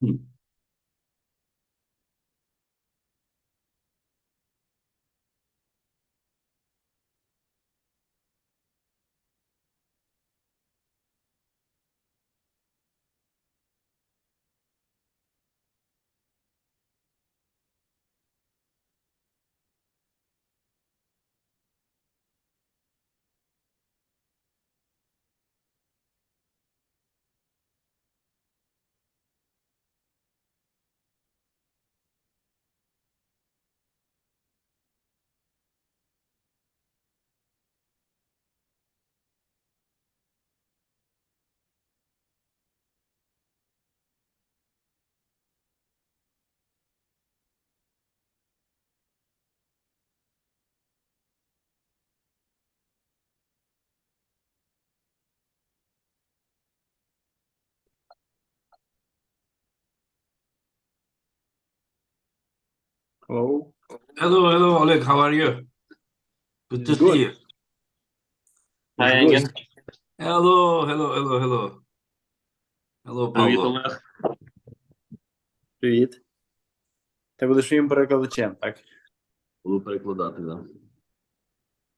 Hello. Hello, Oleg. How are you? Good to see you. Hi, Engin. Hello. Hello, Привіт, Pablo. Олег. Привіт. Ти будеш їм перекладачем, так? Буду перекладати, да.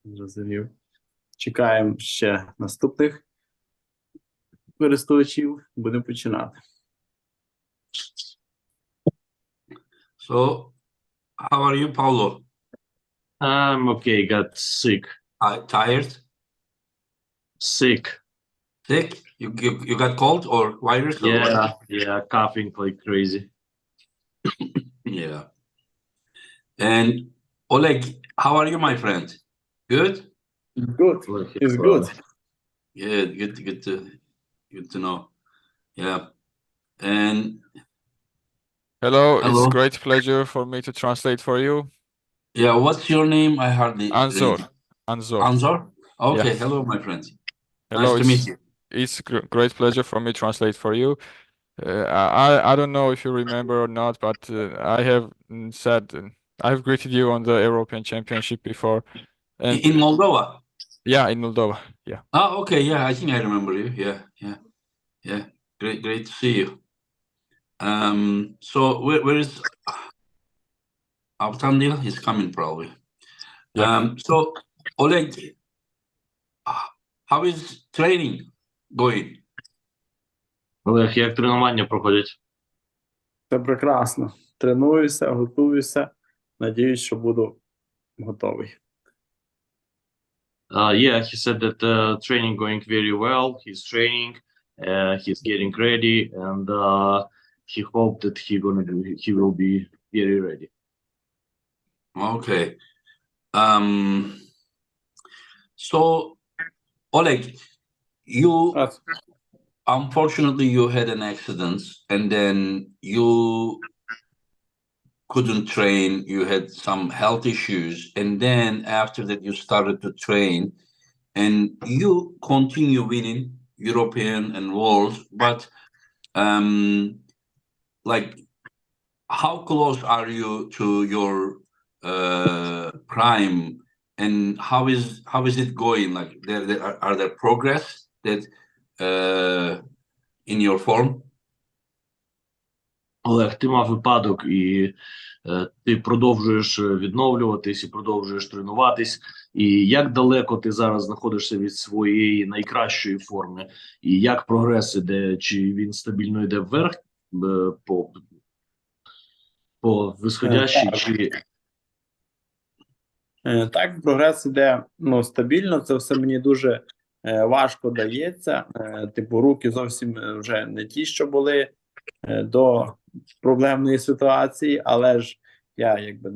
Зрозумів. Чекаємо ще наступних користувачів. Будемо починати. So, how are you, Pablo? I'm okay, got sick. Tired? Sick. Sick? You got cold or virus? Or what? Yeah, coughing like crazy. Yeah. And Oleg, how are you, my friend? Good? Good. It's good. Yeah, good to know. Yeah. And Hello, hello. it's great pleasure for me to translate for you. Yeah, what's your name? I hardly Anzor. read. Anzor. Anzor? Okay, Yeah. hello, my friend. Hello, Nice to meet you. It's great pleasure for me to translate for you. I don't know if you remember or not, but I have said I have greeted you on the European Championship before. And In Moldova? Yeah, in Moldova. Yeah. Oh, okay. Yeah, I think I remember you. Yeah. Great to see you. So where is Avtandil? He's coming probably. Yeah. So Oleg, how is training going? Олег, як тренування проходять? Це прекрасно. Тренуюся, готуюся. Надіюсь, що буду готовий. Yeah, he said that training going very well. He's training, he's getting ready, and he hoped that he will be very ready. Okay. So Oleg, unfortunately you had an accident and then you couldn't train, you had some health issues, and then after that you started to train and you continue winning European and world, but like how close are you to your prime, and how is it going? Like are there progress that in your form? Олег, ти мав випадок, і ти продовжуєш відновлюватись і продовжуєш тренуватись. І як далеко ти зараз знаходишся від своєї найкращої форми? І як прогрес іде? Чи він стабільно йде вверх по висходящій? Чи... Так, прогрес іде стабільно. Це все мені дуже важко дається. Типу, руки зовсім вже не ті, що були до проблемної ситуації, але ж я якби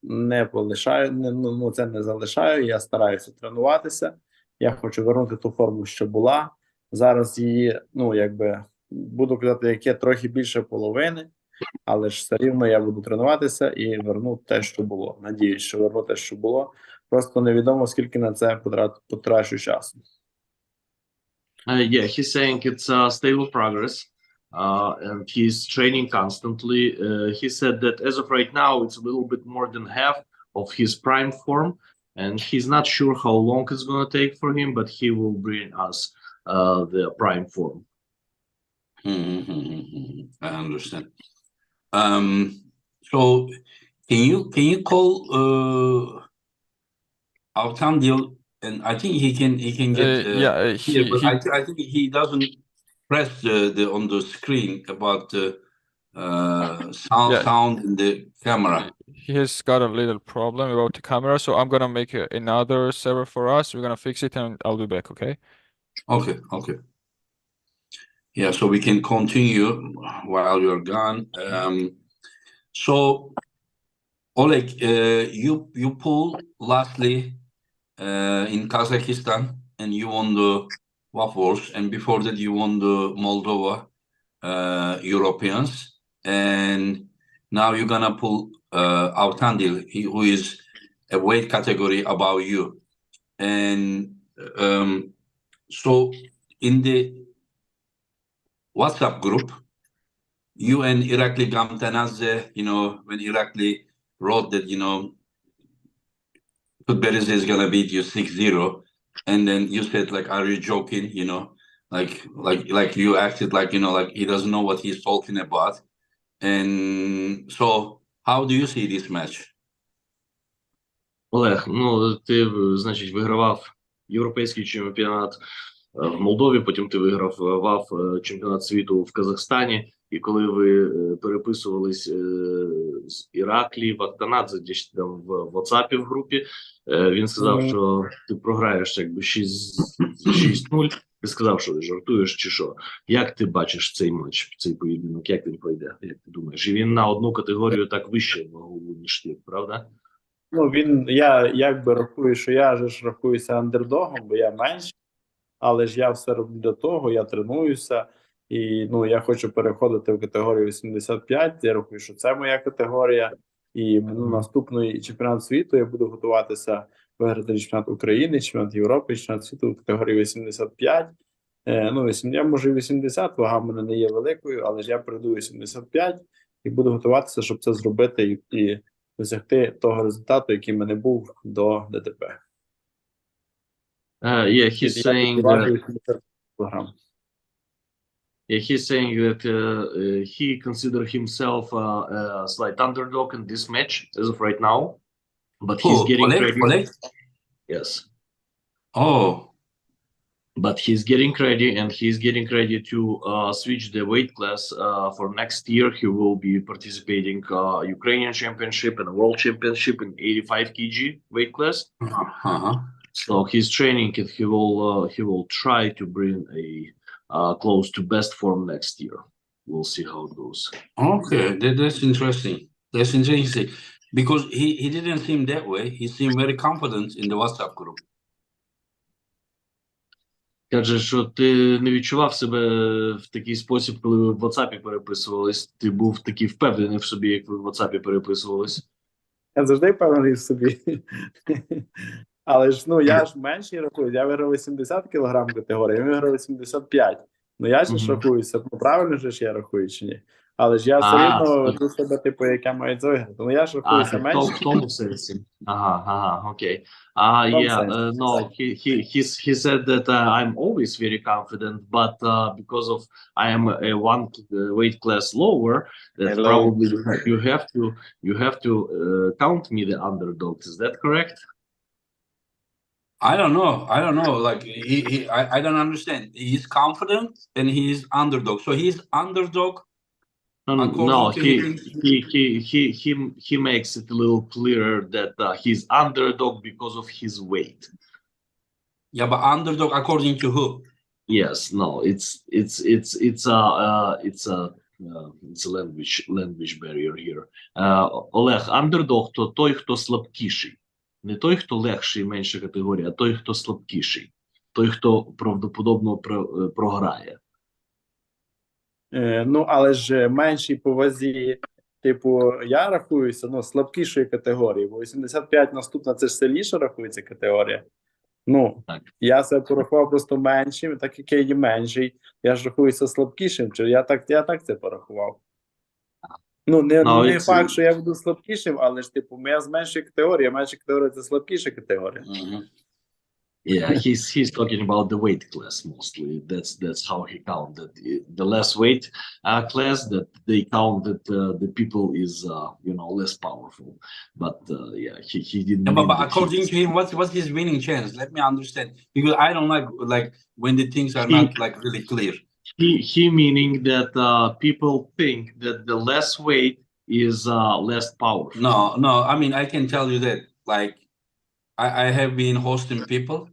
не полишаю, це не залишаю. Я стараюся тренуватися. Я хочу вернути ту форму, що була. Зараз її, якби буду казати, яке трохи більше половини, але ж все рівно я буду тренуватися і верну те, що було. Надіюсь, що верну те, що було. Просто невідомо, скільки на це потрачу часу. Yeah, he's saying it's a stable progress. And he's training constantly. He said that as of right now, it's a little bit more than half of his prime form, and he's not sure how long it's going to take for him, but he will bring us the prime form. I understand. So can you call Avtandil, and I think he can get Yeah, here, but he I think he doesn't press the on the screen about the yeah sound in the camera. he has got a little problem about the camera, so I'm gonna make another server for us. We're gonna fix it, and I'll be back. Okay? Okay, okay. Yeah, so we can continue while you're gone. So Oleg, you pull lastly in Kazakhstan, and you won the Waffles, and before that you won the Moldova Europeans, and now you're gonna pull Avtandil, who is a weight category above you, and so in the WhatsApp group, you and Irakli Gamtanadze, when Irakli wrote that, Tutberidze is gonna beat you 6-0, and then you said, like, are you joking? Like you acted like, like he doesn't know what he's talking about. And so how do you see this match? Олег, ну ти, значить, вигравав європейський чемпіонат в Молдові, потім ти вигравав чемпіонат світу в Казахстані. І коли ви переписувались з Іраклі, Вахтанадзе, десь там в WhatsApp в групі, він сказав, що ти програєш якби 6-0. Ти сказав, що ти жартуєш чи що? Як ти бачиш цей матч, цей поєдинок? Як він пройде? Як ти думаєш? І він на одну категорію так вище вагову, ніж ти, правда? Ну, я якби рахую, що я ж рахуюся андердогом, бо я менший, але ж я все роблю для того, я тренуюся, і я хочу переходити в категорію 85, я рахую, що це моя категорія, і наступний чемпіонат світу я буду готуватися виграти чемпіонат України, чемпіонат Європи, чемпіонат світу в категорії 85. Я можу 80, вага в мене не є великою, але ж я прийду 85 і буду готуватися, щоб це зробити і досягти того результату, який в мене був до ДТП. Yeah, he's saying that he consider himself a slight underdog in this match as of right now, but he's getting ready. Oleg? Yes. Oh. But he's getting ready, and he's getting ready to switch the weight class for next year. He will be participating Ukrainian championship and world championship in 85 kg weight class. So he's training, and he will try to bring a close to best form next year. We'll see how it goes. Okay, that's interesting. That's interesting because he didn't seem that way. He seemed very confident in the WhatsApp group. Каже, що ти не відчував себе в такий спосіб, коли ви в WhatsApp переписувались. Ти був такий впевнений в собі, як ви в WhatsApp переписувались. Я завжди впевнений в собі. Але ж, я ж менший рахую. Я виграв 80 кг категорії, я виграв 85. Я ж рахуюся, правильно ж я рахую чи ні? Але ж я все рівно веду себе, типу, як я маю виграти. Я ж рахуюся менше. В тому сенсі. Ага, окей. No, he said that I'm always very confident, but because of I am a one weight class lower, that probably you have to count me the underdog. Is that correct? I don't know. Like I don't understand. He's confident and he's underdog. So he's underdog. No, he makes it a little clearer that he's underdog because of his weight. Yeah, but underdog according to who? Yes, no, it's a language barrier here. Олег, underdog – то той, хто слабкіший. Не той, хто легший, менша категорія, а той, хто слабкіший. Той, хто правдоподобно програє. Але ж менший по вазі, типу, я рахуюся, слабкішої категорії, бо 85 наступна, це ж сильніша рахується категорія. Я себе порахував просто меншим, так як я є менший, я ж рахуюся слабкішим, чи я так це порахував. Не факт, що я буду слабкішим, але ж, типу, я з меншої категорії, а менша категорія – це слабкіша категорія. Yeah, he's talking about the weight class mostly. That's how he counted the less weight class that they count that the people is less powerful. But yeah, he didn't Yeah, mean but that according to him, what's his winning chance? Let me understand, because I don't like when the things are not like really clear. he meaning that people think that the less weight is less powerful. No, I mean, I can tell you that, like, I have been hosting people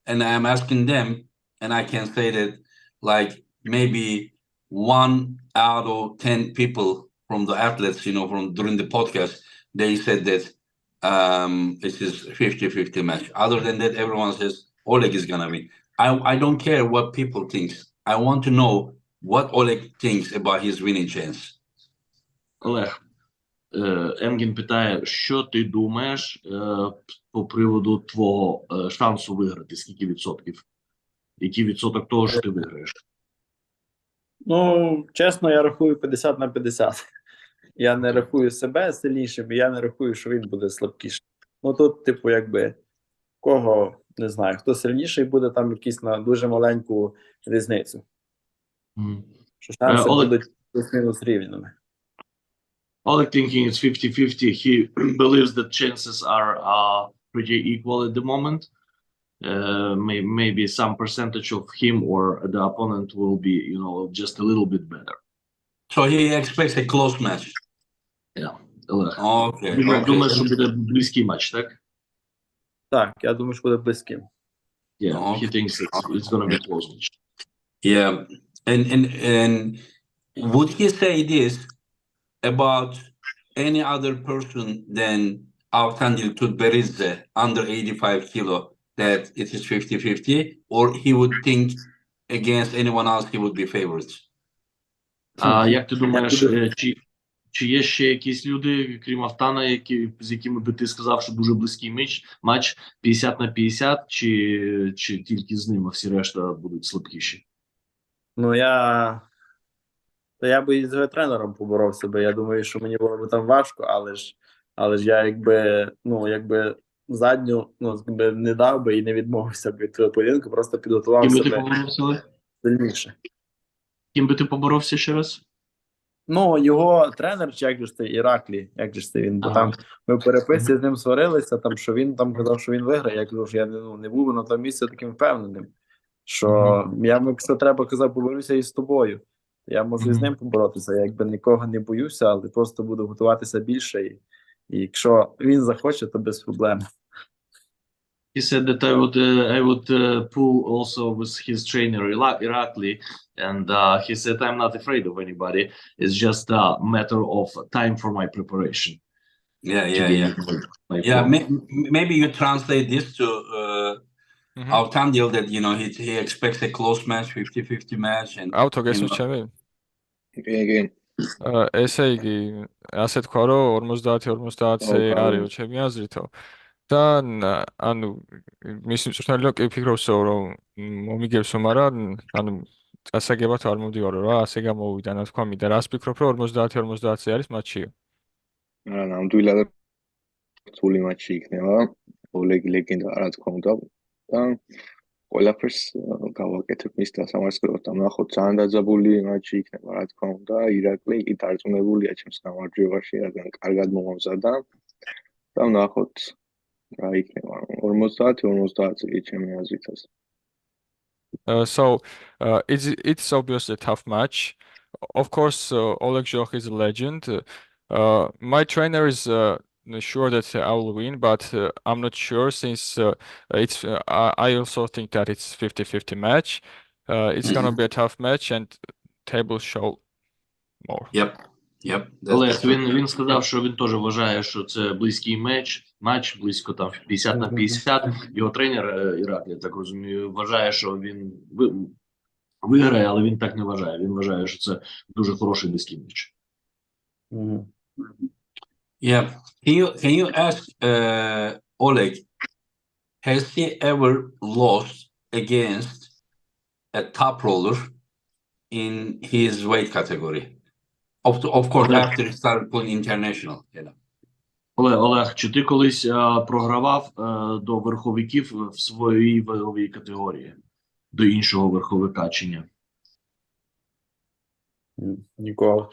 and I'm asking them, and I can say that, like, maybe 1 out of 10 people from the athletes, from during the podcast, they said that this is 50-50 match. Other than that, everyone says Oleg is gonna win. I don't care what people think. I want to know what Oleg thinks about his winning chance. Олег, Енгін питає, що ти думаєш по приводу твого шансу виграти? Скільки відсотків? Який відсоток того, що ти виграєш? Ну, чесно, я рахую 50 на 50. Я не рахую себе сильнішим, і я не рахую, що він буде слабкішим. Ну тут, типу, якби кого не знаю, хто сильніший буде, там якісь на дуже маленьку різницю. Що шанси Олег- будуть плюс-мінус рівними. Oleg thinking it's 50-50. He believes that chances are pretty equal at the moment. Maybe some percentage of him or the opponent will be, just a little bit better. So he expects a close match. Yeah, Олег. Okay. Думаєш, що буде близький матч, так? Так, я думаю, що буде близьким. Yeah, Okay. he thinks it's going to be close match. Yeah, and would he say this about any other person than Avtandil Tutberidze under 85 kilo, that it is 50-50, or he would think against anyone else he would be favorites? Як ти думаєш, чи є ще якісь люди, крім Автана, з якими би ти сказав, що дуже близький матч 50 на 50, чи тільки з ним, а всі решта будуть слабкіші? Ну, я би із його тренером поборовся би. Я думаю, що мені було б там важко, але ж я якби задню не дав би і не відмовився б від того поєдинку, просто підготував Ким би ти себе поборовся, Олег? сильніше. Ким би ти поборовся ще раз? Ну, його тренер, чи як же ж це, Іраклій, як же ж це він, бо там ми в переписці з ним сварилися, там, що він там казав, що він виграє, я кажу, що я не був на тому місці таким впевненим, що я, якщо треба, казав, поборюся із тобою, я можу і з ним поборотися, я якби нікого не боюся, але просто буду готуватися більше, і якщо він захоче, то без проблем. He said that I would pull also with his trainer Irakli, and he said I'm not afraid of anybody. It's just a matter of time for my preparation. Yeah. Maybe you translate this to Avtandil, that he expects a close match, 50-50 match, and ავთო გესმის ჩემი? Igen. ესე იგი, ასე თქვა, რომ 50-50-ზე არის ჩემი აზრითო. და ანუ მის მწვრთნელი კი ფიქრობსო, რომ მომიგებსო, მაგრამ ანუ წასაგებად არ მომდივარო რა, ასე გამოვიდა, თქვა მინდა. რას ფიქრობ, რომ 50-50-ზე არის მატჩიო? არა, ნამდვილად რთული მატჩი იქნება. ოლეგი ლეგენდა, რა თქმა უნდა. და ყველაფერს გავაკეთებ მის დასამარცხებლად. ნახოთ, ძალიან დაძაბული მატჩი იქნება, რა თქმა უნდა. ირაკლი კი დარწმუნებულია ჩემს გამარჯვებაში, რადგან კარგად მომამზადა. და ნახოთ, რა იქნება. 50-50 ჩემი აზრით. So it's obviously a tough match. Of course, Oleg Zhokh is a legend. My trainer is sure that I will win, but I'm not sure since I also think that it's 50-50 match. It's gonna be a tough match and tables show more. Yep. Олег, він сказав, що він теж вважає, що це близький матч, близько там 50 на 50. Його тренер Ірак, я так розумію, вважає, що він виграє, але він так не вважає. Він вважає, що це дуже хороший близький матч. Yeah. Can you ask Oleg, has he ever lost against a top roller in his weight category? Of course, after he started playing international, Олег, чи ти колись програвав до верховиків в своїй ваговій категорії? До іншого верховика чи ні? Ніколи.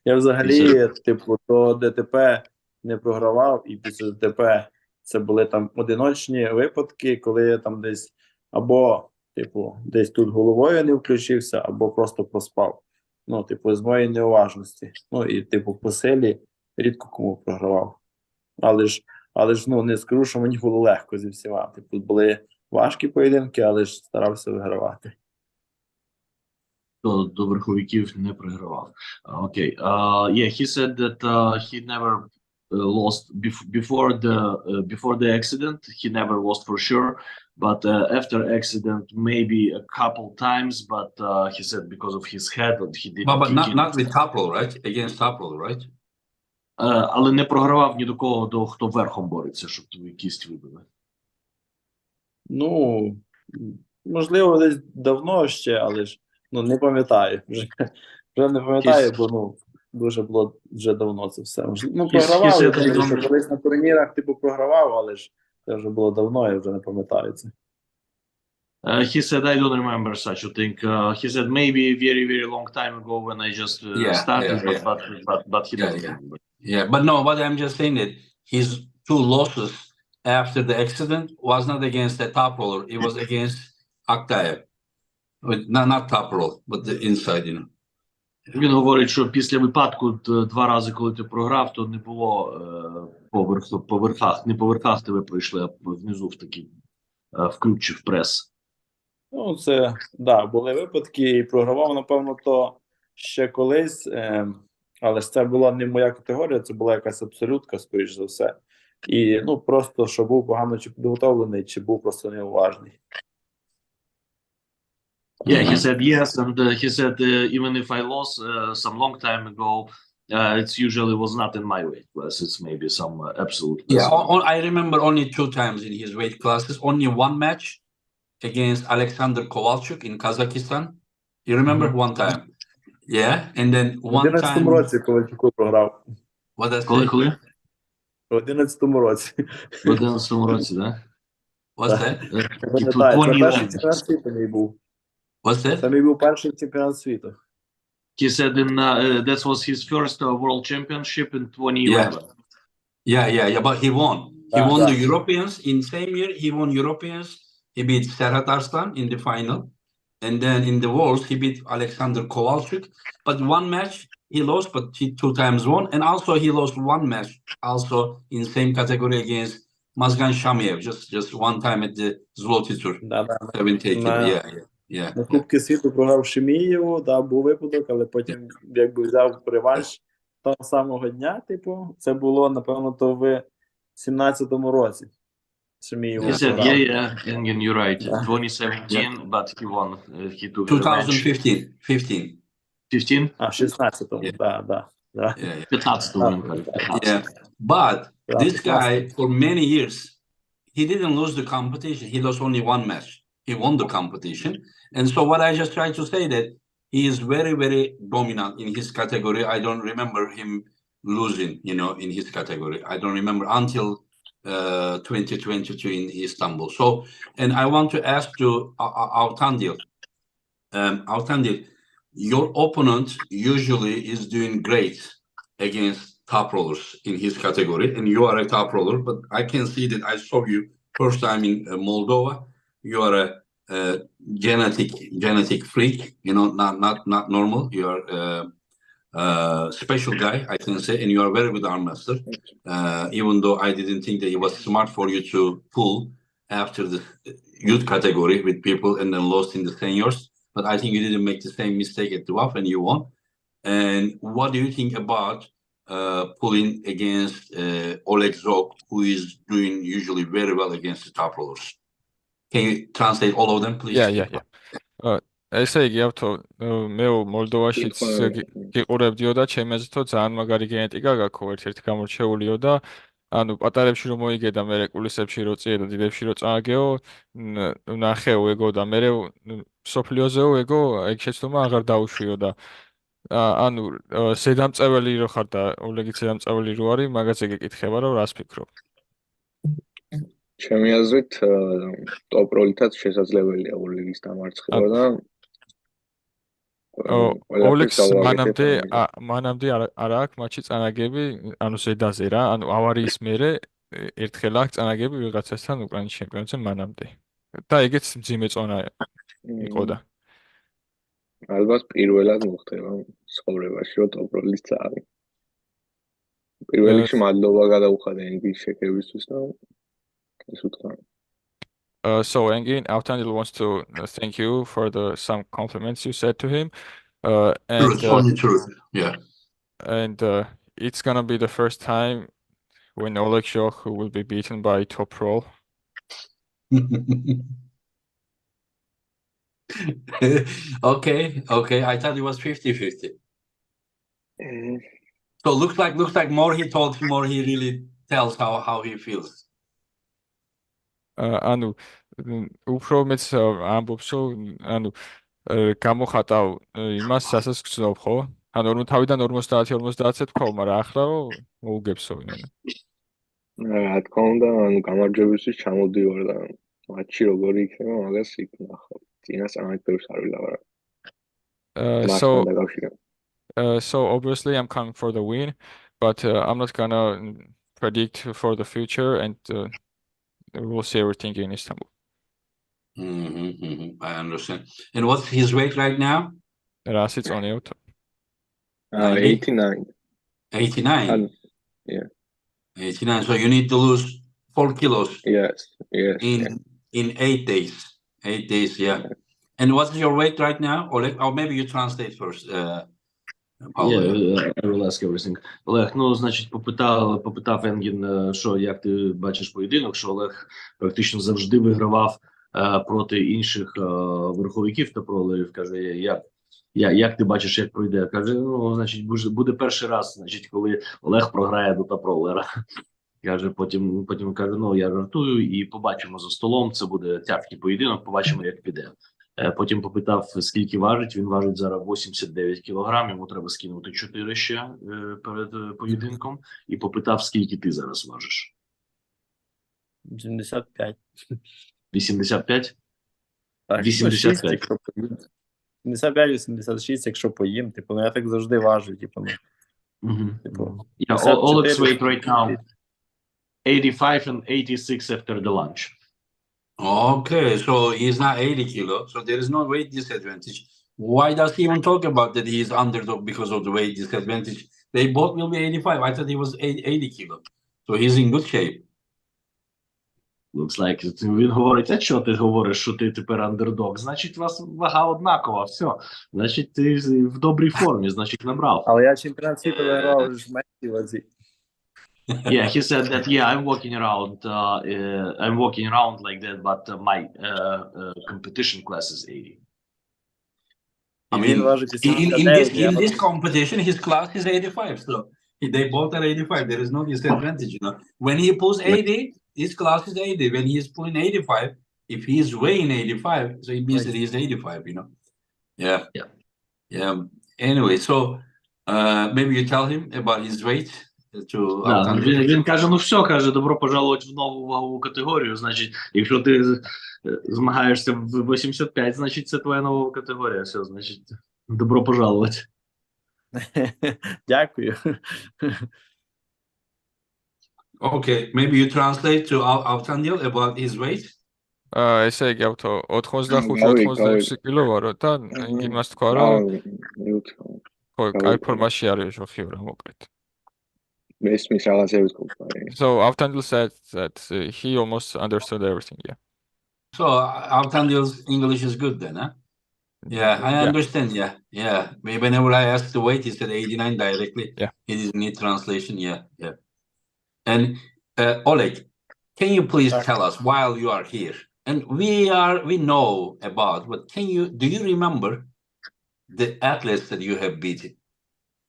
Я взагалі, типу, до ДТП не програвав, і після ДТП це були там одиночні випадки, коли я там десь або, типу, десь тут головою не включився, або просто проспав. Ну, типу, з моєї неуважності. Ну, і, типу, по силі рідко кому програвав. Але ж, ну, не скажу, що мені було легко зі всіма. Типу, були важкі поєдинки, але ж старався вигравати. До верховиків не програвав. Окей. Yeah, he said that he never lost before the accident. He never lost for sure, but after accident, maybe a couple times. But he said because of his head, he didn't. But not with Taprol, right? Against Taprol, right? Але не програвав ні до кого, хто верхом бореться, щоб твою кість вибили. Ну, можливо, десь давно ще, але ж ну, не пам'ятаю. Вже не пам'ятаю, бо ну, дуже було вже давно це все. Ну, програвав, я думаю, що колись на турнірах типу програвав, але ж це вже було давно, я вже не пам'ятаю це. He said, I don't remember such a thing. He said maybe very, very long time ago when I just started, but he doesn't remember. Yeah, but no, what I'm just saying that his two losses after the accident was not against the top roller. It was against Aktayev. Not top roll, but the inside, you know. Він говорить, що після випадку два рази, коли ти програв, то не було по верхах, не по верхах тебе пройшли, а внизу в такі в ключ чи в прес. Ну, це, да, були випадки, і програвав, напевно, то ще колись, але ж це була не моя категорія, це була якась абсолютка, скоріш за все. І, ну, просто, що був погано чи підготовлений, чи був просто неуважний. Yeah, he said yes, and he said even if I lost some long time ago, it's usually was not in my weight class. It's maybe some absolute. Yeah, I remember only 2 times in his weight classes. Only one match against Alexander Kovalchuk in Kazakhstan. You remember one time? Yeah, and then one В 11-му time. році Ковальчуку програв. What does that? Коли? В 11-му році. В 11-му році, да? What's that? Це перший чемпіонат світу мій був. What's that? Це мій був перший чемпіонат світу. He said that was his first world championship in 2011. Yeah, but he won. He won the Europeans in same year. He won Europeans. He beat Serhat Arslan in the final, and then in the Worlds he beat Alexander Kovalchuk. But one match he lost, but he 2 times won, and also he lost one match also in same category against Mazgan Shamiev, just one time at the Zloty Tour. Haven't taken. Yeah. На Кубки світу програв Шемієву, да, був випадок, але потім якби взяв реванш того самого дня, типу, це було, напевно, то в 17-му році. Шемієву He said, програв. yeah, you're right. 2017, but he won. He took 2015. 15? А, в 16-му, да. 15-му. Yeah, but this guy for many years he didn't lose the competition. He lost only one match. He won the competition. And so what I just try to say that he is very, very dominant in his category. I don't remember him losing, in his category. I don't remember until 2022 in Istanbul. So, and I want to ask you, Avtandil. Avtandil, your opponent usually is doing great against top rollers in his category, and you are a top roller. But I can see that I saw you first time in Moldova. You are a genetic freak, not normal. You are a special guy, I can say, and you are very good arm master. Even though I didn't think that it was smart for you to pull after the youth category with people and then lost in the seniors, but I think you didn't make the same mistake at the WAF and you won. And what do you think about pulling against Oleg Zhokh, who is doing usually very well against the top rollers? Can you translate all of them, please? Yeah. ესე იგი ავთო მე მოლდოვაშიც გიყურებდიო და ჩემი აზრით ძალიან მაგარი გენეტიკა გაქვთ, ერთ-ერთი გამორჩეულიო და ანუ პატარებში რომ მოიგე და მე რეკულისებში რო წიე და დიდებში რო წააგეო, ნახეო ეგო და მე სოფლიოზეო ეგო ეგ შეცდომა აღარ დაუშვიო და ანუ ზედამწეველი რო ხარ და ოლეგიც ზედამწეველი რო არის, მაგაზე გეკითხება რომ რას ფიქრობ? ჩემი აზრით, ტოპ როლითაც შესაძლებელია ოლეგის დამარცხება და ყველაფერს ოლეგს გავაკეთებ მანამდე არ აქვს მატჩი წანაგები, ანუ ზედაზე რა, ანუ ავარიის მერე ერთხელ აქვს წანაგები ვიღაცასთან უკრაინის ჩემპიონატზე მანამდე. და ეგეც მძიმე წონა იყო და. ალბათ პირველად მოხდება ცხოვრებაში, რომ ტოპ როლის წავი. პირველ რიგში მადლობა გადაუხადე NBA შექებისთვის და ეს უთხრა. So Engin, Avtandil wants to thank you for some compliments you said to him. True. Yeah. And it's gonna be the first time when Oleg Zhokh will be beaten by top pro. Okay. I thought it was 50-50. So looks like more he told, more he really tells how he feels. ანუ უფრო მეც ამბობს რომ ანუ გამოხატავ იმას რასაც გძნობ ხო? ანუ თავიდან 50-50-ზე თქვა, მაგრამ ახლა მოუგებსო იმენა. რა თქმა უნდა, ანუ გამარჯვებისთვის ჩამოდივარ და მატჩი როგორი იქნება, მაგას იქ ნახავ. წინასწარ ბევრს არ ვილაპარაკ. So obviously I'm coming for the win, but I'm not gonna predict for the future, and we'll see everything in Istanbul. I understand. And what's his weight right now? Rasit's on out. 89. 89? Yeah. 89. So you need to lose 4 kilos. Yes. In 8 days. 8 days, yeah. And what's your weight right now, Oleg? Or maybe you translate first. I will ask everything. Олег, ну, значить, попитав Енгін, що, як ти бачиш поєдинок, що Олег практично завжди вигравав проти інших верховиків та пролерів. Каже, як ти бачиш, як пройде? Каже, ну, значить, буде перший раз, значить, коли Олег програє до топ-ролера. Каже, потім каже, ну, я жартую і побачимо за столом, це буде тяжкий поєдинок, побачимо, як піде. Потім попитав, скільки важить. Він важить зараз 89 кілограм, йому треба скинути 4 ще перед поєдинком. І попитав, скільки ти зараз важиш. 75. 85? Так, 85. 75-86, якщо поїм. Типу, я так завжди важу. Типу, Oleg's weight right now 85 and 86 after the lunch. Okay, so he's not 80 kilo, so there is no weight disadvantage. Why does he even talk about that he is underdog because of the weight disadvantage? They both will be 85. I thought he was 80 kilo. So he's in good shape. Looks like він говорить, а що ти говориш, що ти тепер андердог? Значить, у вас вага однакова, все. Значить, ти в добрій формі, значить, набрав. Але я чемпіонат світу виграв в меншій вазі. Yeah, he said that, I'm walking around like that, but my competition class is 80. I mean, in this competition, his class is 85, so they both are 85. There is no disadvantage, you know. When he pulls 80, his class is 80. When he is pulling 85, if he is weighing 85, so it means that he is 85, you know. Yeah. Anyway, so maybe you tell him about his weight. Він каже, ну все, каже, добро пожаловать в нову вагову категорію. Значить, якщо ти змагаєшся в 85, значить це твоя нова категорія. Все, значить, добро пожаловать. Дякую. Okay, maybe you translate to Avtandil about his weight. ესე იგი ავთო 85-86 კილო ვარო და იმას თქვა რომ ხო, კაი ფორმაში არის ჟოხი რა მოკლედ. So Avtandil said that he almost understood everything, yeah. So Avtandil's English is good then, huh? Yeah, I understand, yeah. Whenever I asked the weight, he said 89 directly. Yeah. He didn't need translation, yeah. And Oleg, can you please tell us while you are here, and we know about, but do you remember the athletes that you have beaten?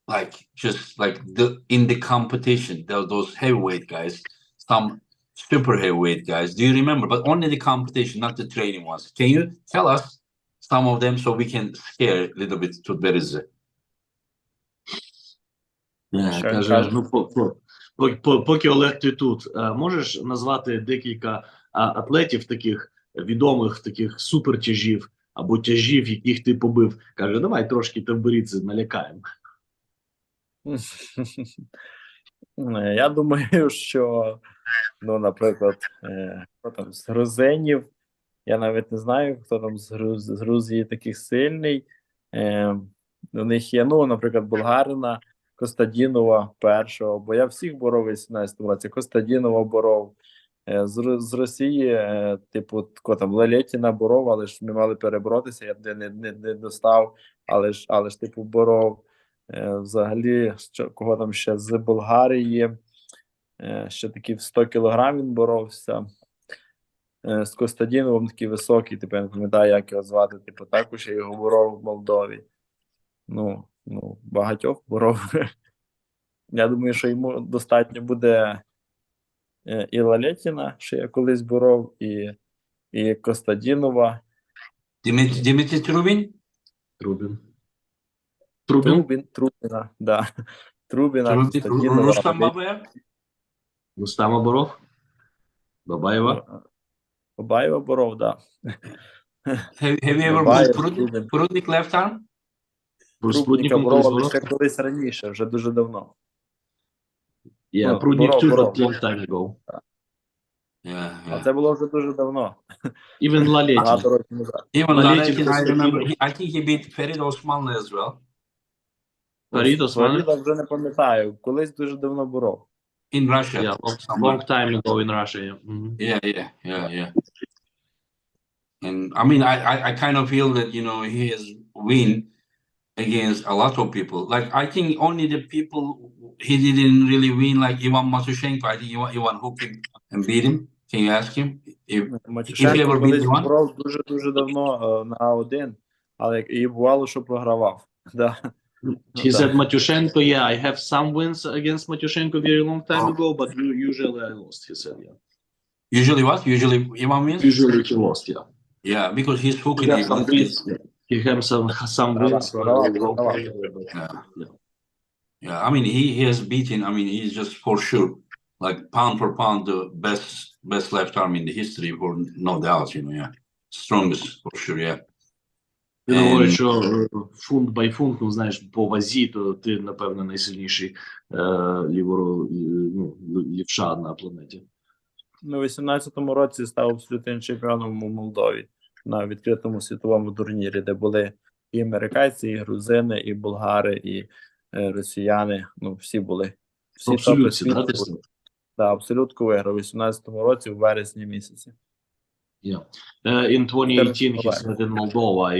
Like just like in the competition, those heavyweight guys, some super heavyweight guys. Do you remember? But only the competition, not the training ones. Can you tell us some of them so we can scare a little bit Tutberidze? Що він Каже, каже? ну, поки Олег ти тут, можеш назвати декілька атлетів таких відомих, таких супертяжів або тяжів, яких ти побив? Каже, давай трошки Tutberidze налякаємо. Я думаю, що, ну, наприклад, хто там з грузинів, я навіть не знаю, хто там з Грузії такий сильний. У них є, ну, наприклад, болгарина Костадінова першого, бо я всіх боров у 18-му році. Костадінова боров. З Росії, типу, там Лелєтіна боров, але ж ми мали переборотися, я не достав, але ж типу, боров. Взагалі, кого там ще з Болгарії, ще такий в 100 кілограм він боровся. З Костадіновим такий високий, типу, я не пам'ятаю, як його звати, типу, також я його боров в Молдові. Ну, багатьох боров. Я думаю, що йому достатньо буде і Лалєтіна, що я колись боров, і Костадінова. Dimitri Trubin? Трубіна, да. Трубіна, Костадінова. Rustam Babayev? Рустама боров? Бабаєва? Бабаєва боров, да. Have you ever Babayev, moved Trubin. Prudnik left arm? З Трубніка Прудніком боров, колись але боров? ще колись раніше, вже дуже давно. Yeah, Ну, Пруднік боров, too, боров. but long time ago. Yeah, А yeah. це було вже дуже давно. Even Лалєтін. Багато років назад. Even Laletin, Laletin, I remember. Kostadinov. I think he beat Ferid Osmanlı as well Фарід Османов? Фаріда вже не пам'ятаю, колись дуже давно боров. in Russia. Yeah, somewhere. long time ago in Russia. Yeah. Mhm. Yeah. And I mean, I kind of feel that, you know, he has win against a lot of people. Like, I think only the people he didn't really win, like Ivan Matushenko. I think Ivan hooked him and beat him. Can you ask him if he Матюшенко ever beat колись Ivan? боров дуже давно на А1, але і бувало, що програвав. Да. He Да. said Matyushenko, yeah, I have some wins against Matyushenko very long time ago, but usually I lost, he said, yeah. Usually what? Usually Ivan wins? Usually he lost, yeah. Yeah, because he's He hooking got some ability. wins, yeah. He had some wins for a long time ago, but Yeah. Yeah, I mean, he has beaten. I mean, he's just for sure, like pound for pound, the best left arm in the history, for no doubt. You know, yeah, strongest for sure. Yeah. він And- говорить, що фунт бай фунт, ну, знаєш, по вазі, то ти, напевно, найсильніший лівша на планеті. Ну, у 18-му році став абсолютним чемпіоном у Молдові на відкритому світовому турнірі, де були і американці, і грузини, і болгари, і росіяни. Ну, всі були. Всі топи Абсолютно, світу да, ти були. Да, абсолютку виграв у 18-му році в вересні місяці. Yeah. In 2018, he Correct. said in Moldova, I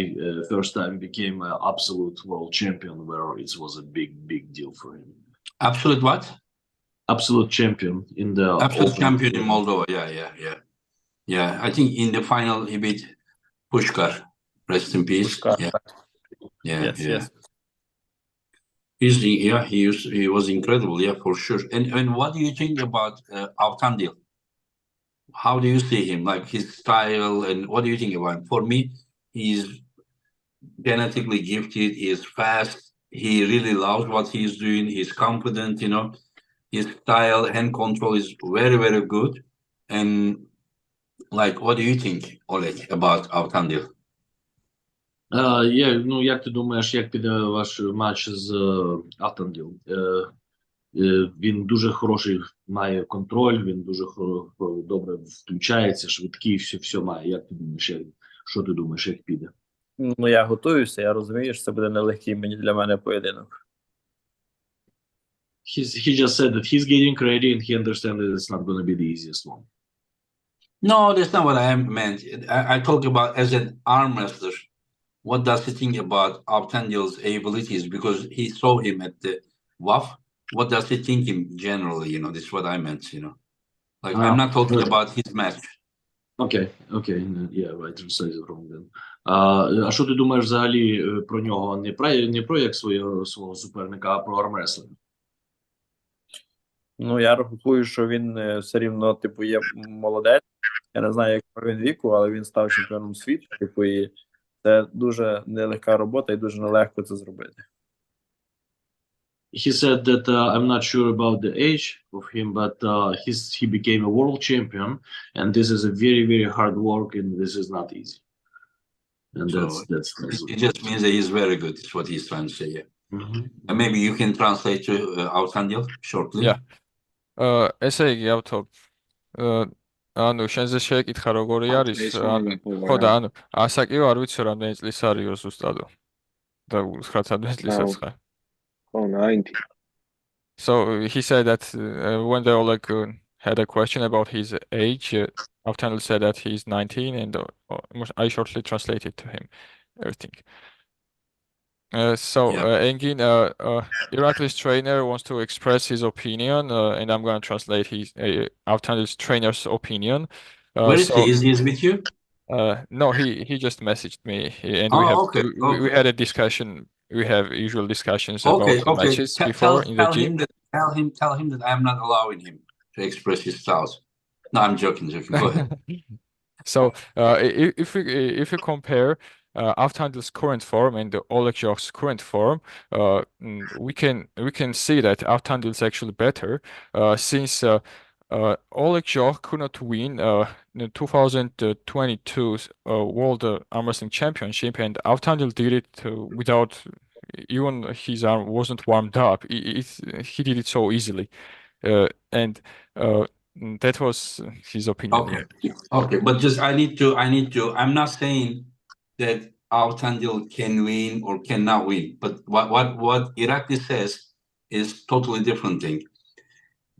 first time became an absolute world champion, where it was a big deal for him. Absolute what? Absolute champion in the Absolute open champion in tournament. Moldova. Yeah. I think in the final he beat Pushkar. Rest in peace. Pushkar, Yeah. Yes, Yeah. yes. He was incredible. Yeah, for sure. And what do you think about Avtandil? How do you see him? Like his style, and what do you think about him? For me, he's genetically gifted. He's fast. He really loves what he's doing. He's confident. You know, his style, hand control is very good. And like, what do you think, Oleg, about Avtandil? Ну, як ти думаєш, як піде ваш матч з Avtandil? Він дуже хороший, має контроль, він дуже добре включається, швидкий, все має. Як ти думаєш, що ти думаєш, як піде? Ну, я готуюся, я розумію, що це буде нелегкий для мене поєдинок. He just said that he's getting ready and he understands that it's not going to be the easiest one. No, that's not what I meant. I talk about as an arm wrestler. What does he think about Avtandil's abilities? Because he saw him at the WAF. What does he think him generally? You know, this is what I meant. You know, like I'm not talking about his match. Okay, yeah, right, translated wrong then. А що ти думаєш взагалі про нього? Не про як свого суперника, а про армреслинг? Ну, я рахую, що він все рівно, типу, є молодець. Я не знаю, якого він віку, але він став чемпіоном світу. Типу, і це дуже нелегка робота і дуже нелегко це зробити. He said that I'm not sure about the age of him, but he became a world champion, and this is a very, very hard work, and this is not easy. And So that's it just means that he's very good. Is what he's trying to say. Yeah. Mhm. And maybe you can translate to Avtandil shortly. Yeah. ესე იგი ავთო ანუ შენზე შეეკითხა როგორი არის ეს უნდა ხო და ანუ ასაკიო არ ვიცი რამდენი წლის არისო ზუსტადო და 9 წლისაც ხარ. Oh, 90. So he said that when the Oleg had a question about his age, Avtandil said that he's 19, and I shortly translated to him everything. Engin, Irakli's trainer wants to express his opinion, and I'm going to translate his Avtandil's trainer's opinion. Where is he? Is he with you? No, he just messaged me, and we had a discussion. We have usual discussions about matches before in the gym. Tell him that I'm not allowing him to express his thoughts. No, I'm joking. Go ahead. So if you compare Avtandil's current form and Oleg Zhokh's current form, we can see that Avtandil is actually better since Oleg Zhokh could not win the 2022 World Arm Wrestling Championship, and Avtandil did it without even his arm wasn't warmed up. He did it so easily, and that was his opinion. Okay, but just I need to. I'm not saying that Avtandil can win or cannot win, but what Irakli says is totally different thing.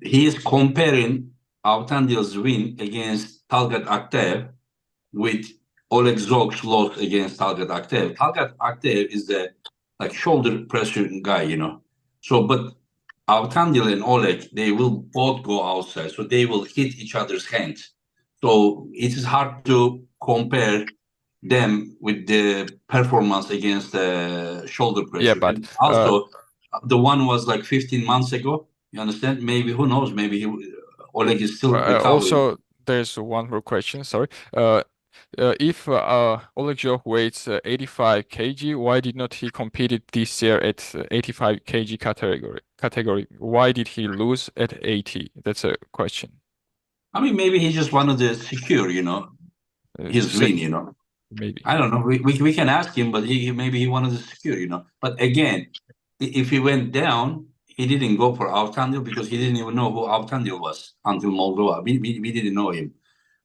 He is comparing Avtandil's win against Talgat Aktaev with Oleg Zhokh's loss against Talgat Aktaev. Talgat Aktaev is the shoulder pressure guy, you know. So, but Avtandil and Oleg, they will both go outside, so they will hit each other's hands. So it is hard to compare them with the performance against the shoulder pressure. Yeah, but and also the one was like 15 months ago. You understand? Maybe, who knows? Maybe Oleg is still recovering. Also, there's one more question. Sorry. If Oleg Zhokh weighs 85 kg, why did not he compete this year at 85 kg category? Why did he lose at 80? That's a question. I mean, maybe he just wanted to secure, you know, his win, you know. Maybe. I don't know. We can ask him, but maybe he wanted to secure, you know. But again, if he went down, he didn't go for Avtandil because he didn't even know who Avtandil was until Moldova. We didn't know him.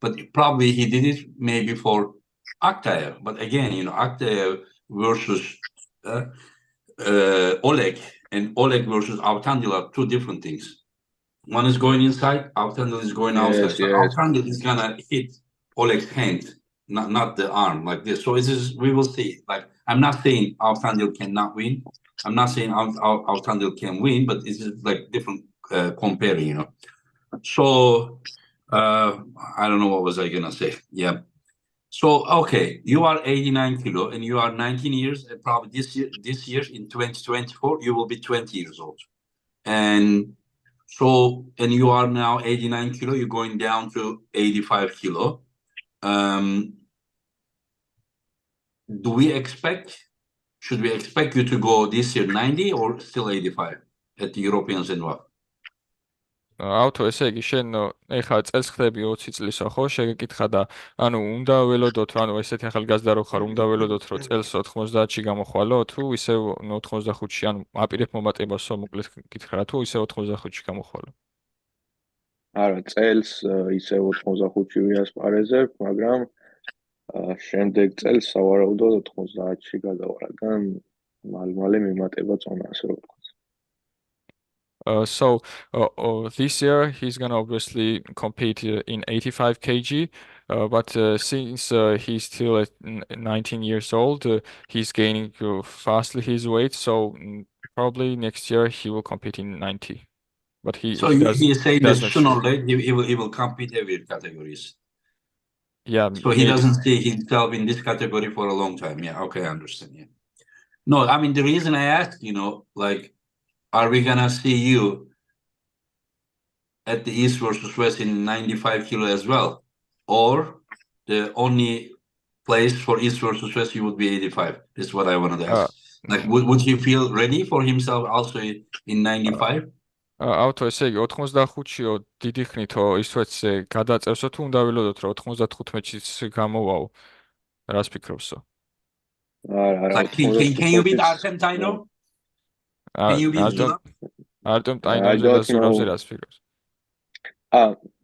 But probably he did it maybe for Aktaev. But again, you know, Aktaev versus Oleg and Oleg versus Avtandil are two different things. One is going inside, Avtandil is going outside. So Avtandil is gonna hit Oleg's hand, not the arm like this. So we will see. Like, I'm not saying Avtandil cannot win. I'm not saying Avtandil can win, but it's just like different comparing, you know. So I don't know what was I gonna say. Yeah. So okay, you are 89 kilo and you are 19 years, and probably this year in 2024 you will be 20 years old, and you are now 89 kilo. You're going down to 85 kilo. Should we expect you to go this year 90 or still 85 at the Europeans and what? ავთო, ესე იგი შენ ეხლა წელს ხდები 20 წლისა, ხო? შეგეკითხა და ანუ უნდა ველოდოთ, ანუ ესეთი ახალგაზრდა რო ხარ, უნდა ველოდოთ, რომ წელს 90-ში გამოხვალო, თუ ისე 85-ში, ანუ აპირებ მომატებასო, მოკლედ გითხრა, თუ ისე 85-ში გამოხვალო. არა, წელს ისე 85-ში ვიასპარეზებ, მაგრამ შემდეგ წელს სავარაუდოდ 90-ში გადავა, რადგან მალე მიმატება წონა, ასე რომ ვთქვა. So this year he's gonna obviously compete in 85 kg, but since he's still at 19 years old, he's gaining fastly his weight. So probably next year he will compete in 90. But he is saying that sooner or later he will compete every categories. Yeah. So he doesn't see himself in this category for a long time. Yeah. Okay, I understand. Yeah. No, I mean the reason I asked, you know, like, are we gonna see you at the East versus West in 95 kilo as well, or the only place for East versus West you would be 85? This is what I wanted to ask. Like, would he feel ready for himself also in 95? ავთო ესე იგი 85-იო დიდი ხნითო ისვეთზე გადაწევსო თუ უნდა ველოდოთ რომ 95-ის გამოვაო რას ფიქრობსო? არა, Like, can you beat Avtandil? Can you beat Zhokh? არტემ I ტაინოზე და don't ზურაბზე know. რას ფიქრობს?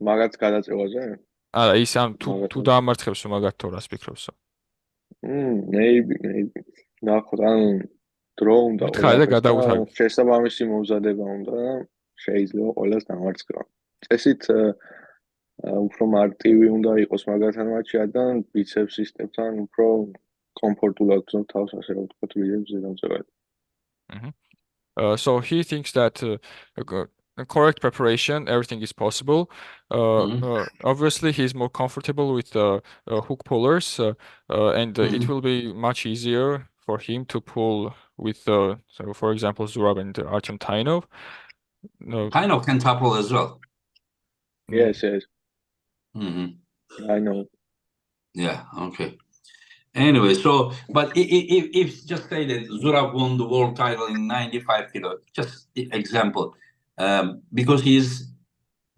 მაგაც გადაწევაზე? არა, ის ამ თუ დაამარცხებსო მაგათო რას ფიქრობსო? Maybe. ნახოთ, ანუ დრო უნდა მითხარი და გადავუთავი. შესაბამისი მომზადება უნდა შეიძლება ყველას დამარცხება. წესით უფრო მარტივი უნდა იყოს მაგათთან მატჩი, რადგან ბიცეპს სისტემთან უფრო კომფორტულად გრძნობ თავს, ასე რომ ვთქვათ, ვიდრე დამწერად. So he thinks that correct preparation, everything is possible. Obviously, he's more comfortable with the hook pullers, and it will be much easier for him to pull with, so for example, Zurab and Artem Tainov. Tainov can topple as well. Yes. I know. Yeah, okay. Anyway, so, but if just say that Zurab won the world title in 95 kilo, just example, because he's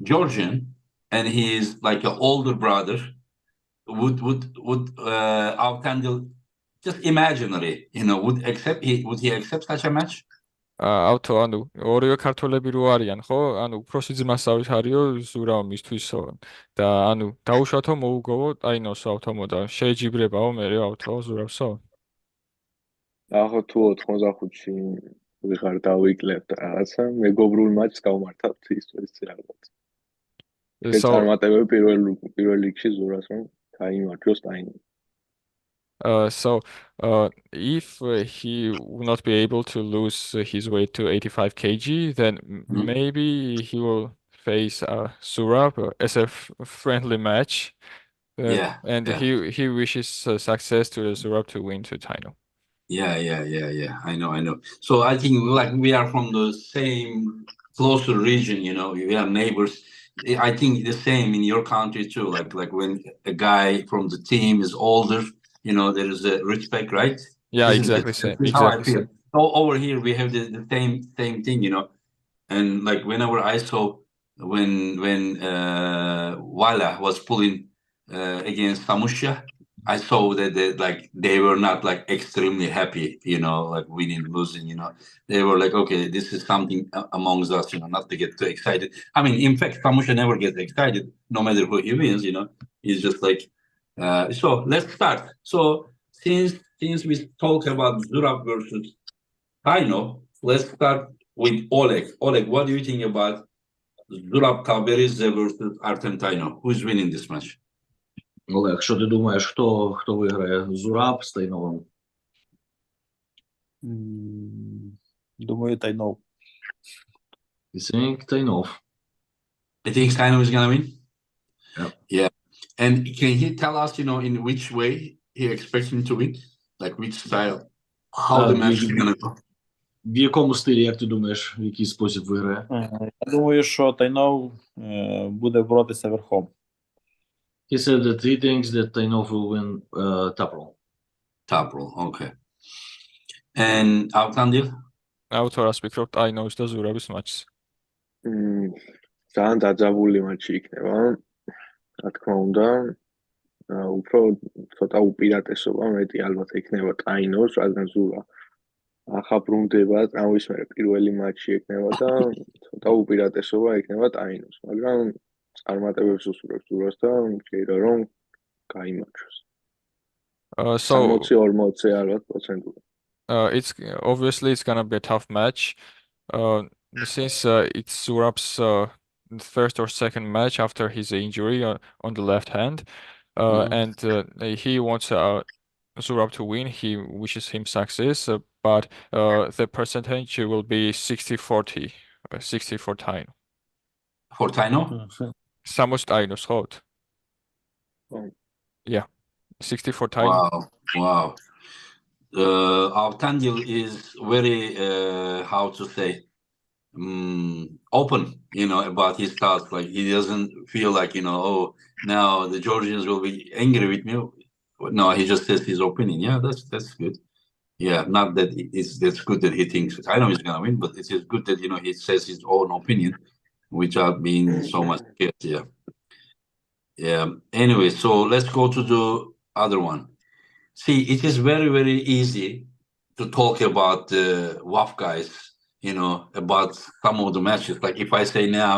Georgian and he is like an older brother, would Avtandil, just imaginary, would he accept such a match? ავთო, ანუ ორივე ქართველები რო არიან, ხო? ანუ უფროსი ძმასავით არისო ზურაბ მისთვისო და ანუ დაუშვათო მოუგოვო ტაინოსო ავთომო და შეეჯიბრებაო მერე ავთო ზურაბსო? ახო თუ 85-ში ვიღარ დავიკლებ და რაღაცა მეგობრულ მატჩს გავმართავთ ისწორისწე ალბათ. წარმატებები პირველ რიგში ზურაბს რომ გაიმარჯვოს ტაინო. So if he will not be able to lose his weight to 85 kg, then maybe he will face Zurab as a friendly match. And he wishes success to Zurab to win to Taino. Yeah. I know. So I think like we are from the same closer region, we are neighbors. I think the same in your country too. Like when a guy from the team is older, there is a respect, right? Yeah, exactly same. That's how I feel. So over here we have the same thing, and like whenever I saw when Wala was pulling against Samusha, I saw that they were not like extremely happy, like winning, losing, they were like, okay, this is something amongst us, not to get too excited. I mean, in fact, Samusha never gets excited, no matter who he wins, he's just like, so let's start. So since we talk about Zurab versus Taino, let's start with Oleg. Oleg, what do you think about Zurab Tutberidze versus Artem Taino? Who's winning this match? Олег, що ти думаєш, хто виграє? Зураб з Тайновим? Думаю, Tainov. You think Tainov? I think Tainov is gonna win. Yeah. And can he tell us, in which way he expects him to win? Like which style? How the match is gonna go? В якому стилі, як ти думаєш, в який спосіб виграє? Я думаю, що Tainov буде боротися верхом. He said that he thinks that Tainov will win top roll. Top roll, okay. And Avtandil? ავთო რას ფიქრობ ტაინოვის და ზურაბის მატჩს? ძალიან დაძაბული მატჩი იქნება. რა თქმა უნდა, უფრო ცოტა უპირატესობა მეტი ალბათ იქნება ტაინოს, რადგან ზურა ახაბრუნდება, ტრავმის მერე პირველი მატჩი იქნება და ცოტა უპირატესობა იქნება ტაინოს, მაგრამ წარმატებებს უსურვებს ზურას და მჭირდა რომ გაიმარჯვოს. 60-40 ალბათ პროცენტულად. It's obviously it's gonna be a tough match. Since it's Zurab's first or second match after his injury on the left hand, and he wants Zurab to win. He wishes him success, but the percentage will be 60-40, 60 for Taino. For Taino? Samos Taino, schot. Yeah, 60 for Taino. Wow. Avtandil is very, how to say, open, about his thoughts. Like he doesn't feel like, oh, now the Georgians will be angry with me. No, he just says his opinion. Yeah, that's good. Yeah, not that that's good that he thinks. I know he's gonna win, but it is good that he says his own opinion without being so much scared. Yeah. Yeah. Anyway, so let's go to the other one. See, it is very, very easy to talk about the WAF guys, about some of the matches. Like if I say now,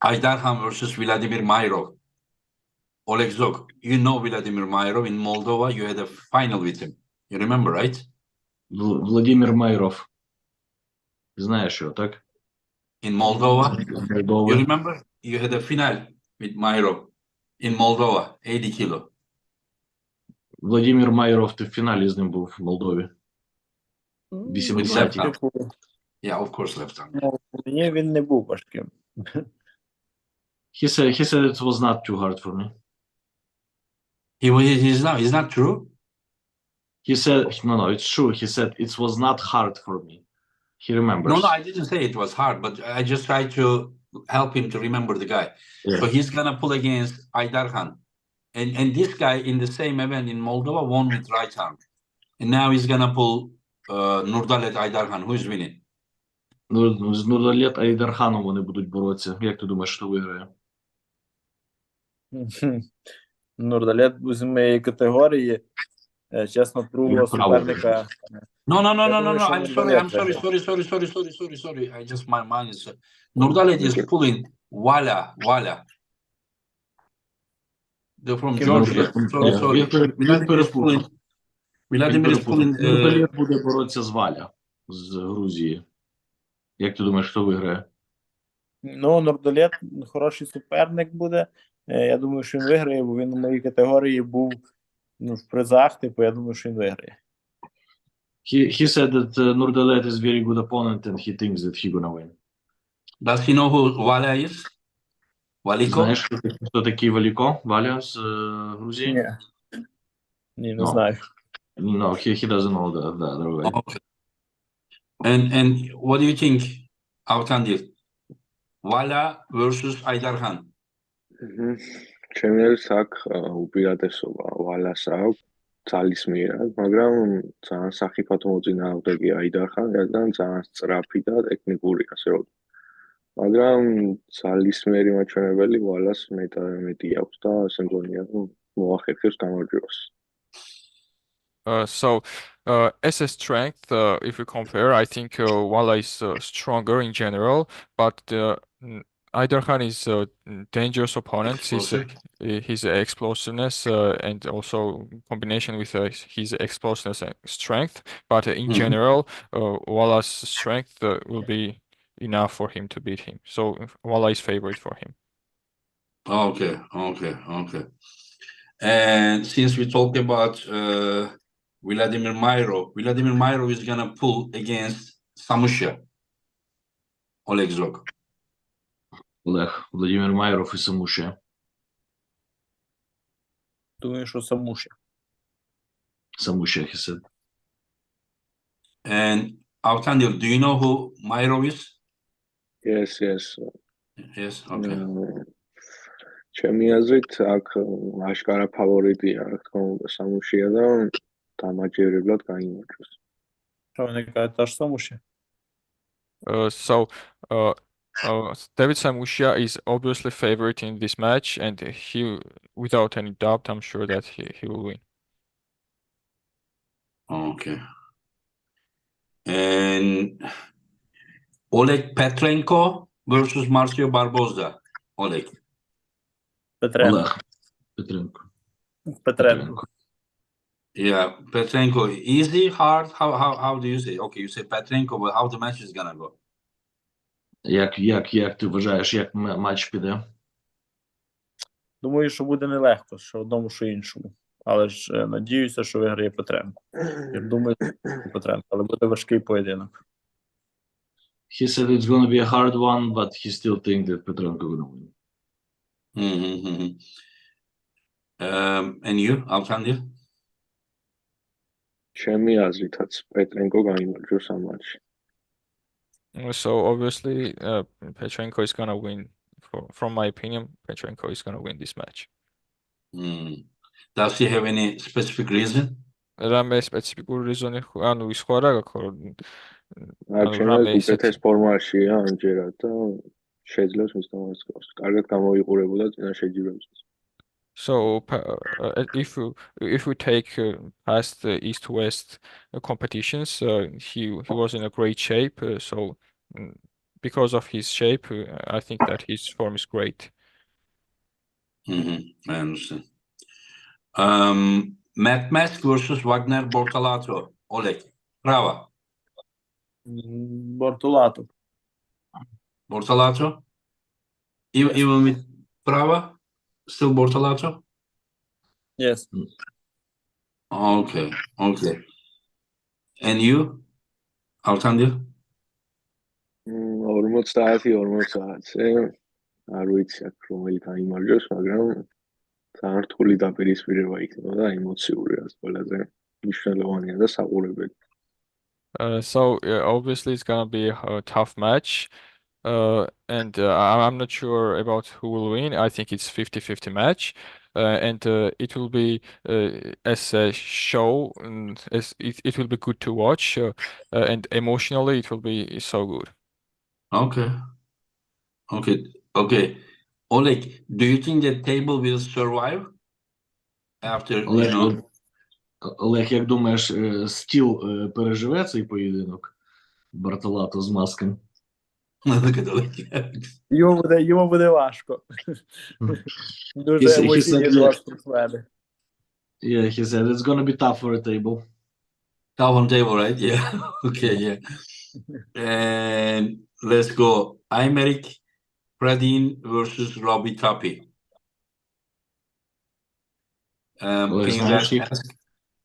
Aydarhan versus Vladimir Mayrov, Oleg Zhokh, Vladimir Mayrov in Moldova, you had a final with him. You remember, right? Владимир Майров. Знаешь его, так? In Moldova. Молдова. You remember? You had a final with Mayrov in Moldova, 80 kilo. Владимир Майров, ти в фіналі з ним був в Молдові. Ну, 80. типу, Yeah, of course, left hand. ну, мені він не був важким. He said it was not too hard for me. He's not true. He said, no, it's true. He said it was not hard for me. He remembers. No, I didn't say it was hard, but I just tried to help him to remember the guy. Yeah. So he's gonna pull against Aydarhan. And this guy in the same event in Moldova won with right hand. And now he's gonna pull Nurdalet Aydarhan. Who is winning? Ну, з Нурдалет Айдарханом вони будуть боротися. Як ти думаєш, хто виграє? Нурдалет з моєї категорії, чесно, другого суперника. No. думаю, що I'm Nurdalet sorry. I just my mind is. Nurdalet is pulling Wala. They're from Georgia. Sorry. Vladimir is pulling. Нурдалет буде боротися з Валя з Грузії. Як ти думаєш, хто виграє? Ну, Нурдалет хороший суперник буде. Я думаю, що він виграє, бо він у моїй категорії був в призах, типу, я думаю, що він виграє. He said that Nurdalet is very good opponent and he thinks that he gonna win. Does he know who Wala is? Waliko? Знаєш, хто такий Валіко? Валя з Грузії? Ні, не No. знаю. No, he doesn't know that other way. Okay. And what do you think, Avtandil? Wala versus Aydarhan. ჩემი არის აქ უპირატესობა ვალას აქვს ძალის მიერად, მაგრამ ძალიან სახიფათო მოწინააღმდეგე აიდარხან, რადგან ძალიან სწრაფი და ტექნიკური, ასე რომ. მაგრამ ძალის მიერი მაჩვენებელი ვალას მეტი აქვს და ასე მგონია, მოახერხებს გამარჯვებას. So as a strength, if we compare, I think Wala is stronger in general, but Aydarhan is a dangerous opponent. His explosiveness and also combination with his explosiveness and strength. But in general, Wala's strength will be enough for him to beat him. So Wala is favorite for him. Okay. And since we talked about Vladimir Mayrov is gonna pull against Samusha. Oleg Zhokh. Олег, Владимир Майров і Самушя. Думаю, що Самушя. Самушя, he said. And Avtandil, do you know who Mayrov is? Yes. Yes, okay. ჩემი აზრით, აქ აშკარა ფავორიტია, რა თქმა უნდა, სამუშია და დამაჯერებლად გაიმარჯვოს. Що вони кажуть, та ж Самушя? David Samusha is obviously favorite in this match, and he, without any doubt, I'm sure that he will win. Okay. And Oleg Petrenko versus Marcio Barboza. Oleg. Петренко. Олег Петренко. Петренко. Yeah, Petrenko. Easy, hard? How do you say? Okay, you say Petrenko, but how the match is gonna go? Як ти вважаєш, як матч піде? Думаю, що буде нелегко, що одному, що іншому. Але ж надіюся, що виграє Петренко. Я думаю, що Петренко, але буде важкий поєдинок. He said it's going to be a hard one, but he still thinks that Petrenko going to win. And you, Avtandil? ჩემი აზრითაც პეტრენკო გაიმარჯვოს ამ მატჩში. So obviously, Petrenko is gonna win. From my opinion, Petrenko is gonna win this match. Does he have any specific reason? რამე სპეციფიკური რეზონი ანუ ის ხო არა გაქვს ანუ არჩენა რამე უკეთეს ისეთი ფორმაშია ამჯერად და შეძლებს მის დამარცხებას. კარგად გამოიყურებოდა წინა შეჯიბრებებს. So if we take past the East-West competitions, he was in a great shape. So because of his shape, I think that his form is great. I understand. Matt Mask versus Wagner Bortolato. Oleg. Prava. Бортолато. Bortolato? Yes. Even with Prava? Still Bortolato? Yes. Okay. And you? Avtandil? 50-50-ზე არ ვიცი აქ რომელი გაიმარჯვებს, მაგრამ ძალიან რთული დაპირისპირება იქნება და ემოციური რაც ყველაზე მნიშვნელოვანია და საყურებელი. So obviously it's gonna be a tough match. And I'm not sure about who will win. I think it's 50-50 match. And it will be as a show, as it will be good to watch, and emotionally it will be so good. Okay. Oleg, do you think the table will survive after, you know? Олег, як думаєш, стіл переживе цей поєдинок Бартолато з Маском? Look at Oleg. Йому буде важко. Дуже He емоційні said, два спортсмени. Yeah, he said it's gonna be tough for a table. Tough on table, right? Yeah. Okay, yeah. And let's go. Aymeric Pradin versus Robbie Tapi. Can you guys ask?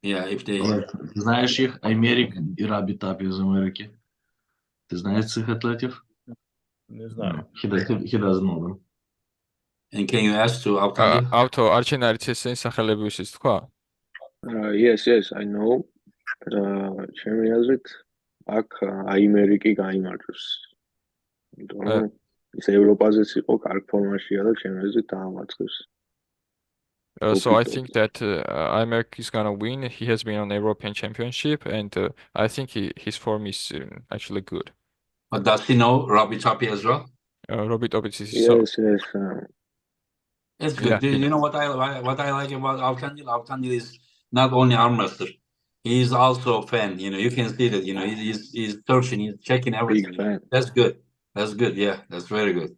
Yeah, if they... Олег, ти знаєш їх? Аймерік і Рабі Тапі з Америки. Ти знаєш цих атлетів? Не знаю. He doesn't know them. And can you ask to Avtandil? ავთო არჩენა არის ესენი სახელები ვის თქვა? Yes, I know. ჩემი აზრით აქ აიმერიკი გაიმარჯვებს. იმიტომ ის ევროპაზეც იყო კარგ ფორმაშია და ჩემი აზრით დაამარცხებს. So I think that Aymeric is gonna win. He has been on the European Championship, and I think his form is actually good. But does he know Robbie Tapi as well? Robbie Dobitz is Yes. That's good. Yeah, You know what I like about Avtandil? Avtandil is not only arm wrestler. He's also a fan. You know, you can see that. You know, he's searching, he's checking everything. Big fan. That's good. Yeah, that's very good.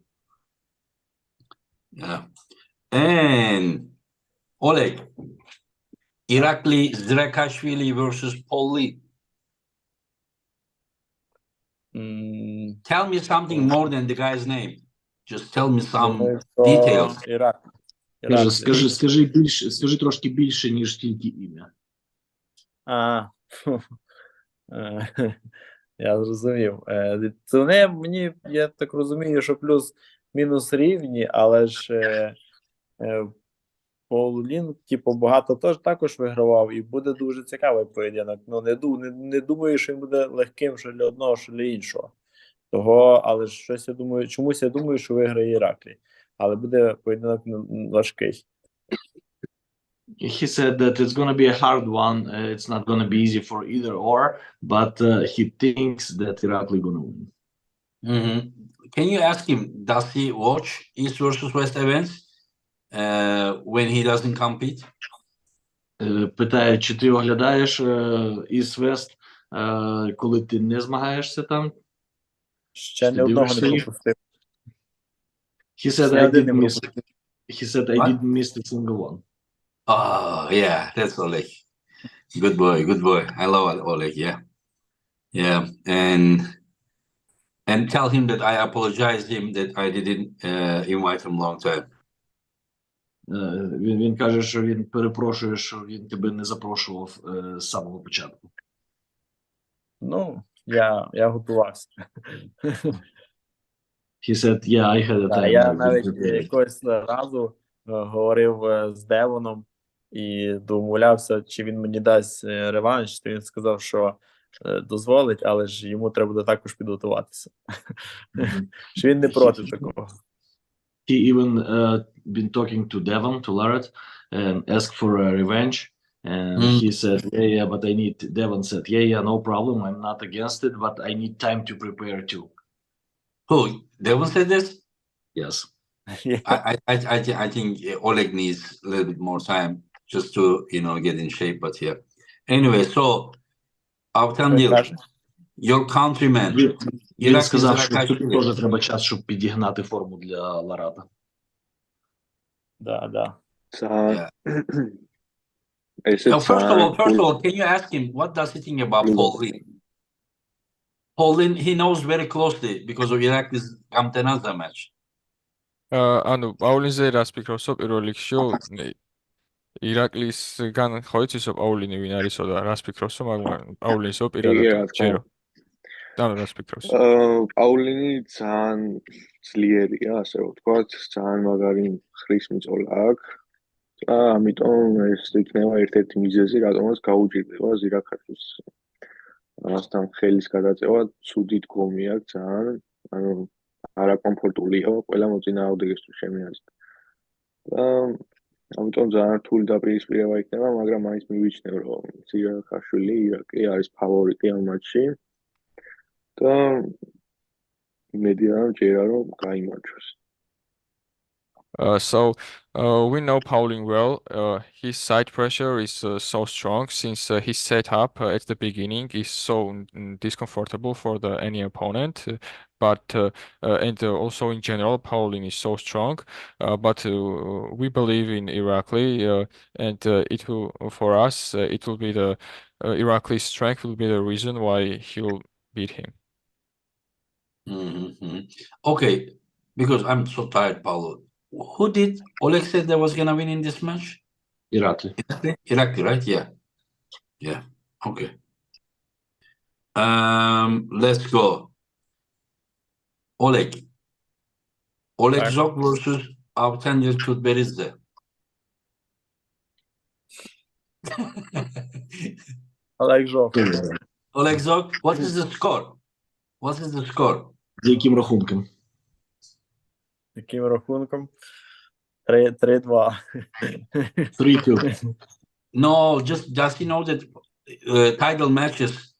Yeah. And Oleg, Irakli Zrekashvili versus Paul Lee. Tell me something more than the guy's name. Just tell me some details. Ірак. Скажи трошки більше, ніж тільки ім'я. Я зрозумів. Це вони мені, я так розумію, що плюс-мінус рівні, але ж Паулін, типу, багато також вигравав, і буде дуже цікавий поєдинок. Ну, не думаю, що він буде легким що для одного, що для іншого. Того, але ж щось я думаю, чомусь я думаю, що виграє Іраклій. Але буде поєдинок важкий. He said that it's going to be a hard one. It's not going to be easy for either or, but he thinks that Irakli going to win. Can you ask him, does he watch East versus West events when he doesn't compete? Питає, чи ти оглядаєш East-West, коли ти не змагаєшся там? Ще не одного не пропустив. He said, I didn't miss a single one. Oh, yeah, that's Oleg. Good boy. I love Oleg, yeah. And tell him that I apologize him that I didn't invite him long time. Він каже, що він перепрошує, що він тебе не запрошував з самого початку. Ну, я готувався. He said, yeah, I had a time. Я навіть якогось разу говорив з Девоном і домовлявся, чи він мені дасть реванш, то він сказав, що дозволить, але ж йому треба буде також підготуватися. Що він не проти такого. He even been talking to Devon, to Laret, and asked for a revenge, And he said, yeah, but I need, Devon said, yeah, no problem. I'm not against it, but I need time to prepare too. Who? Devon said this? Yes. I think Oleg needs a little bit more time just to, get in shape, but yeah. Anyway, so Avtandil, your countryman. Він сказав, що тобі теж треба час, щоб підігнати форму для Ларата. Да. Yeah. First of all, can you ask him what does he think about Pauline? Pauline, he knows very closely because of Irak's Gamtenaza match. ანუ პაულინზე რას ფიქრობსო პირველ რიგში ირაკლისგან ხო იცისო პაულინი ვინ არისო და რას ფიქრობსო მაგრამ პაულინსო პირადად ჯერო და რას ფიქრობს? პაულინი ძალიან ძლიერია, ასე ვთქვათ, ძალიან მაგარი ხრის მიწოლა აქვს. და ამიტომ ეს იქნება ერთ-ერთი მიზეზი, რატომაც გაუჭირდება ზირაქაშის ამასთან ხელის გადაწევა ცუდი დგომი აქვს ძალიან, ანუ არაკომფორტულია ყველა მოწინააღმდეგისთვის ჩემი აზრით. და ამიტომ ძალიან რთული დაპირისპირება იქნება, მაგრამ მაინც მივიჩნევ, რომ ზირაქაშვილი ირაკლი არის ფავორიტი ამ მატჩში. და იმედია რომ ჭირა რომ გაიმარჯვოს. So we know Pauling well. His side pressure is so strong since his setup at the beginning is so discomfortable for any opponent. But and also in general, Pauling is so strong. But we believe in Irakli, and it will for us. It will be the Irakli's strength will be the reason why he'll beat him. Okay, because I'm so tired, Paulo. Who did Oleg said that was gonna win in this match? Irakli. Irakli, right? Yeah. Okay. Let's go. Oleg Zhokh versus Avtandil Tutberidze. Oleg Zhokh. Oleg Zhokh. What is the score? За яким рахунком? Яким рахунком? 3-2. 3-2. No, just you know that title matches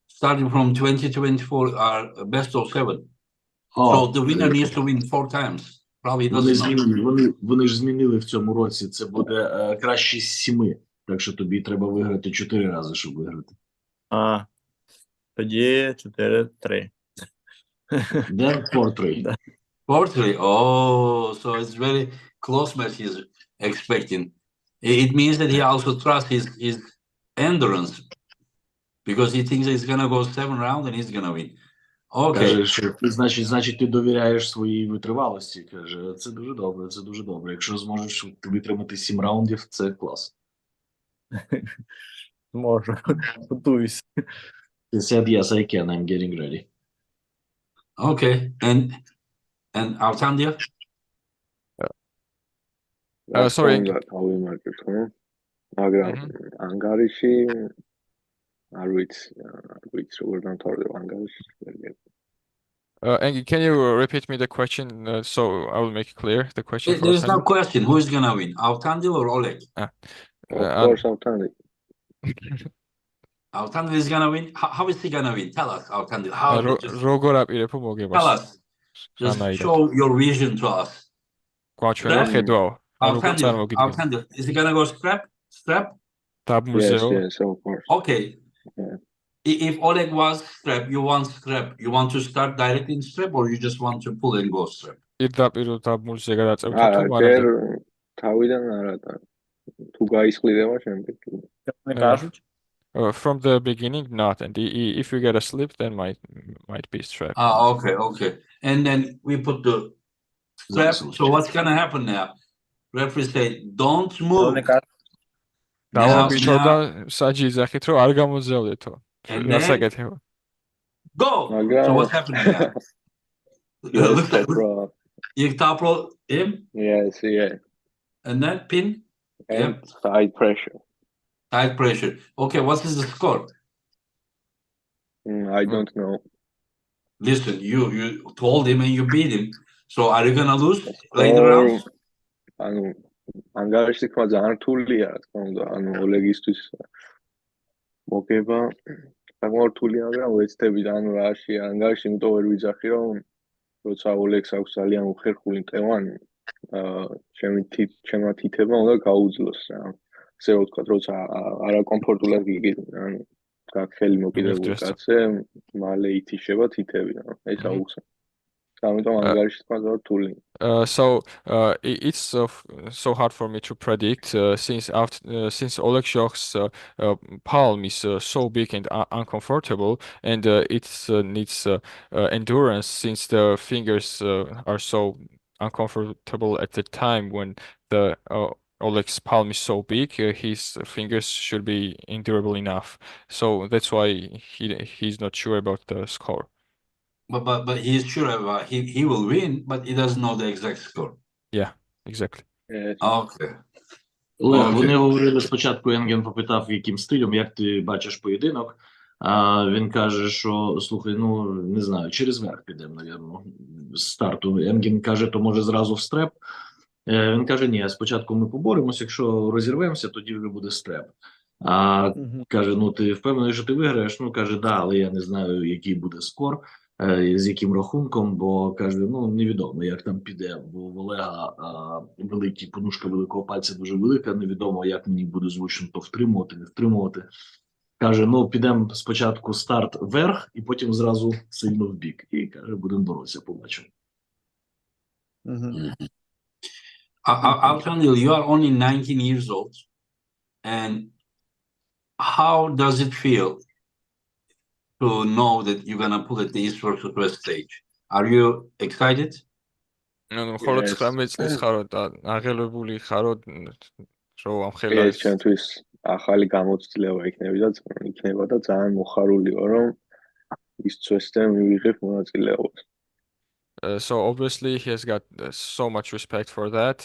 starting from 2024 are best of 7. So the winner needs to win 4 times. Probably doesn't. Вони ж змінили в цьому році. Це буде краще з 7. Так що тобі треба виграти 4 рази, щоб виграти. Тоді 4-3. Then 4-3. 4-3. Oh, so it's very close match he's expecting. It means that he also trusts his endurance because he thinks he's gonna go 7 rounds and he's gonna win. Okay. Каже, що значить ти довіряєш своїй витривалості. Каже, це дуже добре. Якщо зможеш витримати 7 раундів, це клас. Можу. Готуюсь. He said, yes, I can. I'm getting ready. Okay. And Avtandil? Sorry. მაგრამ ანგარიში არ ვიცი როგორ დამთავრდება ანგარიში. And can you repeat me the question so I will make it clear the question? There is no question. Who is gonna win, Avtandil or Oleg? Of course, Avtandil. Avtandil is gonna win. How is he gonna win? Tell us, Avtandil. როგორ აპირებო მოგებას? Tell us. Just show your vision to us. გვაჩვენო ხედვაო. Avtandil, is he gonna go strap? Yes, of course. Okay. Yeah. If Oleg was strap, you want strap. You want to start directly in strap, or you just want to pull and go strap? პირდაპირ დაბმულზე გადაწევთ თუ მაგრამ თავიდან არა და თუ გაისყლიდება შემდეგ. From the beginning, not, and if you get a slip, then might be strap. Okay. And then we put the strap. So what's gonna happen now? Referee say, "Don't move." დავაბიჭო და საჯი ზახით რომ არ გამოძევლეთო. რასაკეთებო? Go. So what's happening now? You top roll him? Yes, yeah. And then pin? And side pressure. Okay, what is the score? I don't know. Listen, you told him and you beat him. So are you gonna lose later rounds? ანგარიშის თქმა ძალიან რთულია, რა თქმა უნდა, ანუ ოლეგისთვის მოგება საკმაოდ რთულია, მაგრამ ვეცდები და ანუ რაში ანგარიში იმიტომ ვერ ვიძახი, რომ როცა ოლეგს აქვს ძალიან უხერხული მტევანი, ჩემმა თითებმა უნდა გაუძლოს რა. ასე რომ ვთქვათ, როცა არაკომფორტულად გიგიძნა, ანუ გაქვს ხელი მოკიდებული კაცზე, მალე ითიშება თითები რა. ეს აუხსნა. ამიტომ ანგარიში თქმა ძალიან რთულია. It's so hard for me to predict since Oleg Zhokh's palm is so big and uncomfortable, and it needs endurance since the fingers are so uncomfortable at the time when the Oleg's palm is so big. His fingers should be endurable enough, so that's why he's not sure about the score. But he's sure about he will win, but he doesn't know the exact score. Yeah, exactly. Okay. Олег, вони говорили спочатку, Енген попитав, яким стилем, як ти бачиш поєдинок. А він каже, що, слухай, ну, не знаю, через верх підемо, навірно, з старту. Енген каже, то може зразу в стреп. Він каже, ні, спочатку ми поборемося, якщо розірвемося, тоді вже буде стреп. А каже, ну, ти впевнений, що ти виграєш? Ну, каже, да, але я не знаю, який буде скор. З яким рахунком, бо каже, ну невідомо, як там піде, бо в Олега великий, подушка великого пальця дуже велика, невідомо, як мені буде зручно то втримувати, не втримувати. Каже, ну підемо спочатку старт вверх, і потім зразу сильно в бік. І каже, будемо боротися, побачимо. Avtandil, you are only 19 years old, and how does it feel to know that you're gonna pull at the East versus West stage? Are you excited? No, ხოლო 19 წლის ხარო და აღელვებული ხარო რომ ამ ხელას ეს ჩვენთვის ახალი გამოცდილება იქნება და ძალიან მოხარულიო რომ ის წესთან მივიღებ მონაწილეობას. So obviously he has got so much respect for that,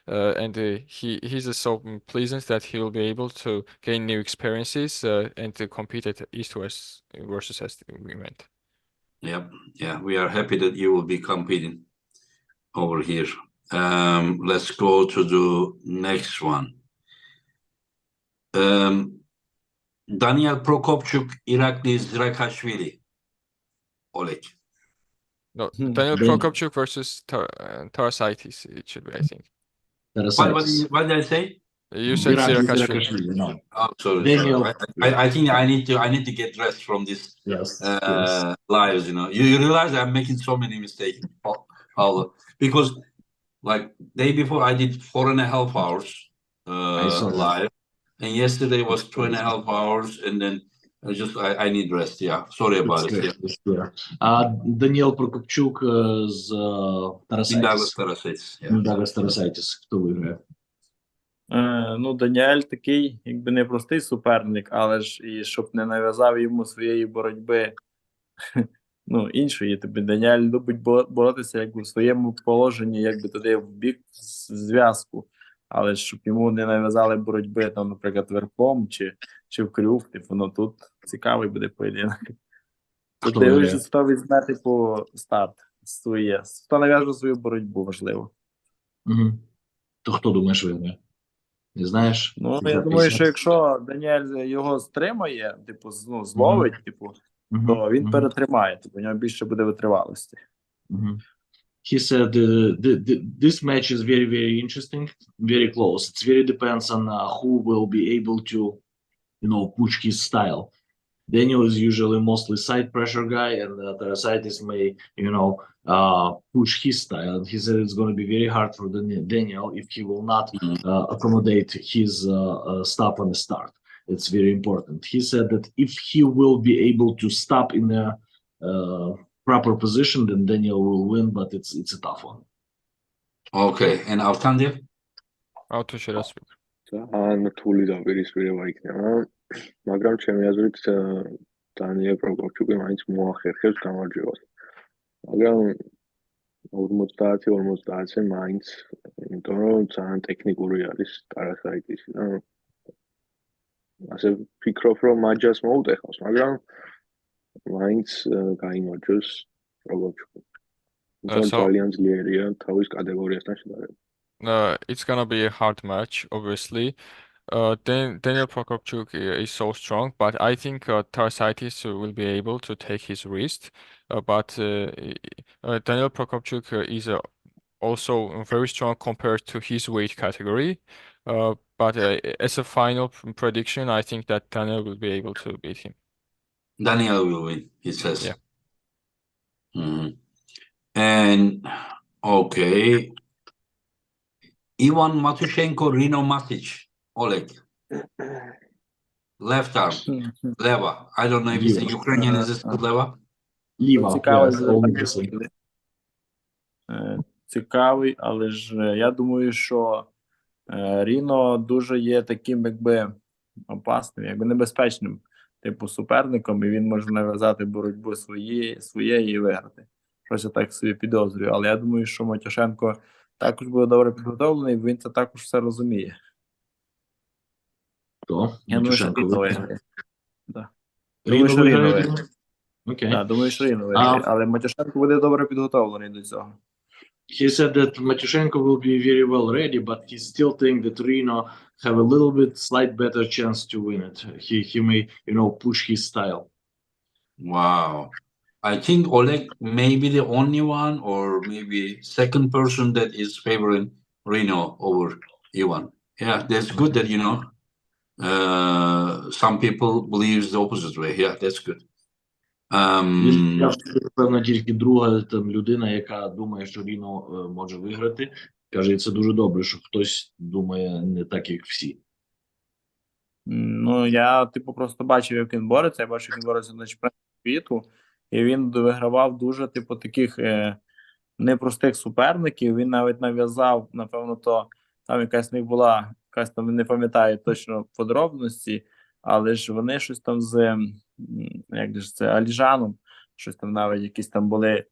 and he's so pleasant that he will be able to gain new experiences and to compete at East West versus West event. Yeah, we are happy that you will be competing over here. Let's go to the next one. Danial Prokopchuk, Irakli Zrakashvili, Oleg. No, Daniel Prokopchuk versus Tarasaitis, it should be, I think. What did I say? You said Zirakashvili. No. Oh, sorry. I think I need to get rest from this lives. You know, you realize I'm making so many mistakes, Paulo, because like day before I did 4.5 hours live, and yesterday was 2.5 hours, and then I need rest. Yeah, sorry about it. Даніал Прокопчук з Тарасайтіс. Хто виграє? Ну, Даніель такий, якби не простий суперник, але ж і щоб не нав'язав йому своєї боротьби, ну, іншої. Тобі Даніель любить боротися якби в своєму положенні, якби туди в бік зв'язку. Але ж щоб йому не нав'язали боротьби, там, наприклад, верхом чи в крюк, типу, ну тут цікавий буде поєдинок. Тут дивишся, хто візьме, типу, старт своє. Хто нав'яже свою боротьбу, важливо. То хто думаєш виграє? Не знаєш? Ну, я думаю, що якщо Даніель його стримає, типу, ну, зловить, типу, то він перетримає, типу, у нього більше буде витривалості. He said this match is very, very interesting, very close. It very depends on who will be able to, push his style. Daniel is usually mostly side pressure guy, and Tarasaitis may, push his style. And he said it's going to be very hard for Daniel if he will not accommodate his stop on the start. It's very important. He said that if he will be able to stop in a proper position, then Daniel will win, but it's a tough one. Okay, and Avtandil? ძალიან რთული დაპირისპირება იქნება, მაგრამ ჩემი აზრით დანიელ პროკოპჩუკი მაინც მოახერხებს გამარჯვებას. მაგრამ 50-50 მაინც, იმიტომ რომ ძალიან ტექნიკური არის Tarasaitis და ასე ვფიქრობ, რომ მაჯას მოუტეხავს, მაგრამ მაინც გაიმარჯვოს პროკოპჩუკი. ძალიან ძლიერია თავის კატეგორიასთან შედარებით. It's gonna be a hard match, obviously. Daniel Prokopchuk is so strong, but I think Tarasaitis will be able to take his wrist. Daniel Prokopchuk is also very strong compared to his weight category. As a final prediction, I think that Daniel will be able to beat him. Daniel will win, he says. Yeah. And okay, Ivan Matushenko, Rino Masic, Oleg. Left arm, leva. I don't know if it's a Ukrainian, is this leva? Ліва, Цікавий yes, буде all такий the same. бій. Цікавий, але ж я думаю, що Ріно дуже є таким, якби опасним, якби небезпечним, типу, суперником, і він може нав'язати боротьбу своєї і виграти. Щось я так собі підозрюю. Але я думаю, що Матюшенко також буде добре підготовлений, він це також все розуміє. Хто? Я думаю, що Матюшенко Ріно виграє. виграє. Да. Думаю, Ріно що Ріно виграє? виграє. Окей. Так, думаю, що Ріно виграє. Але Матюшенко буде добре підготовлений до цього. He said that Matyushenko will be very well ready, but he still think that Rino have a little bit slight better chance to win it. He may, push his style. Wow. I think Oleg may be the only one or maybe second person that is favoring Rino over Ivan. Yeah, that's good that, some people believes the opposite way. Yeah, that's good. Я певно тільки друга там людина, яка думає, що Ріно може виграти. Каже, це дуже добре, що хтось думає не так, як всі. Ну, я, просто бачив, як він бореться. Я бачив, як він бореться на чемпіонаті світу. І він вигравав дуже, таких непростих суперників. Він навіть нав'язав, напевно, там якась в них була, якась там, не пам'ятаю точно подробності, але ж вони щось там як же це, Аліжаном, щось там навіть якісь там були,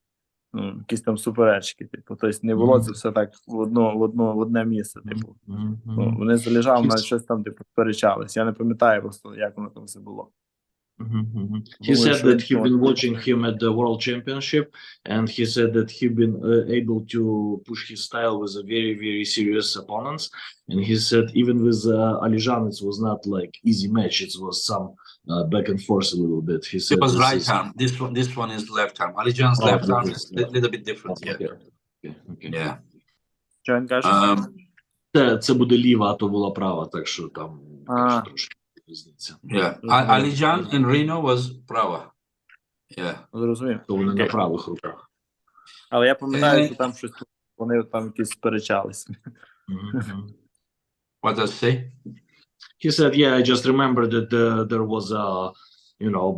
якісь там суперечки. Тобто не було це все так в одне місце. Вони з Аліжаном навіть щось там сперечались. Я не пам'ятаю просто, як воно там все було. He said that he'd been watching him at the World Championship, and he said that he'd been able to push his style with a very, very serious opponents. And he said even with Alijan, it was not like easy match. It was some back and forth a little bit. He said it was right arm. This one is left arm. Alijan's left arm is a little bit different. Okay. Yeah. Що він каже? Це буде ліва, а то була права, так що там трошки різниця. Yeah. Alijan and Rino was prava. Yeah. Зрозумів. То вони на правих руках. Але я пам'ятаю, що там щось, вони там якісь сперечались. What does it say? He said, yeah, I just remember that there was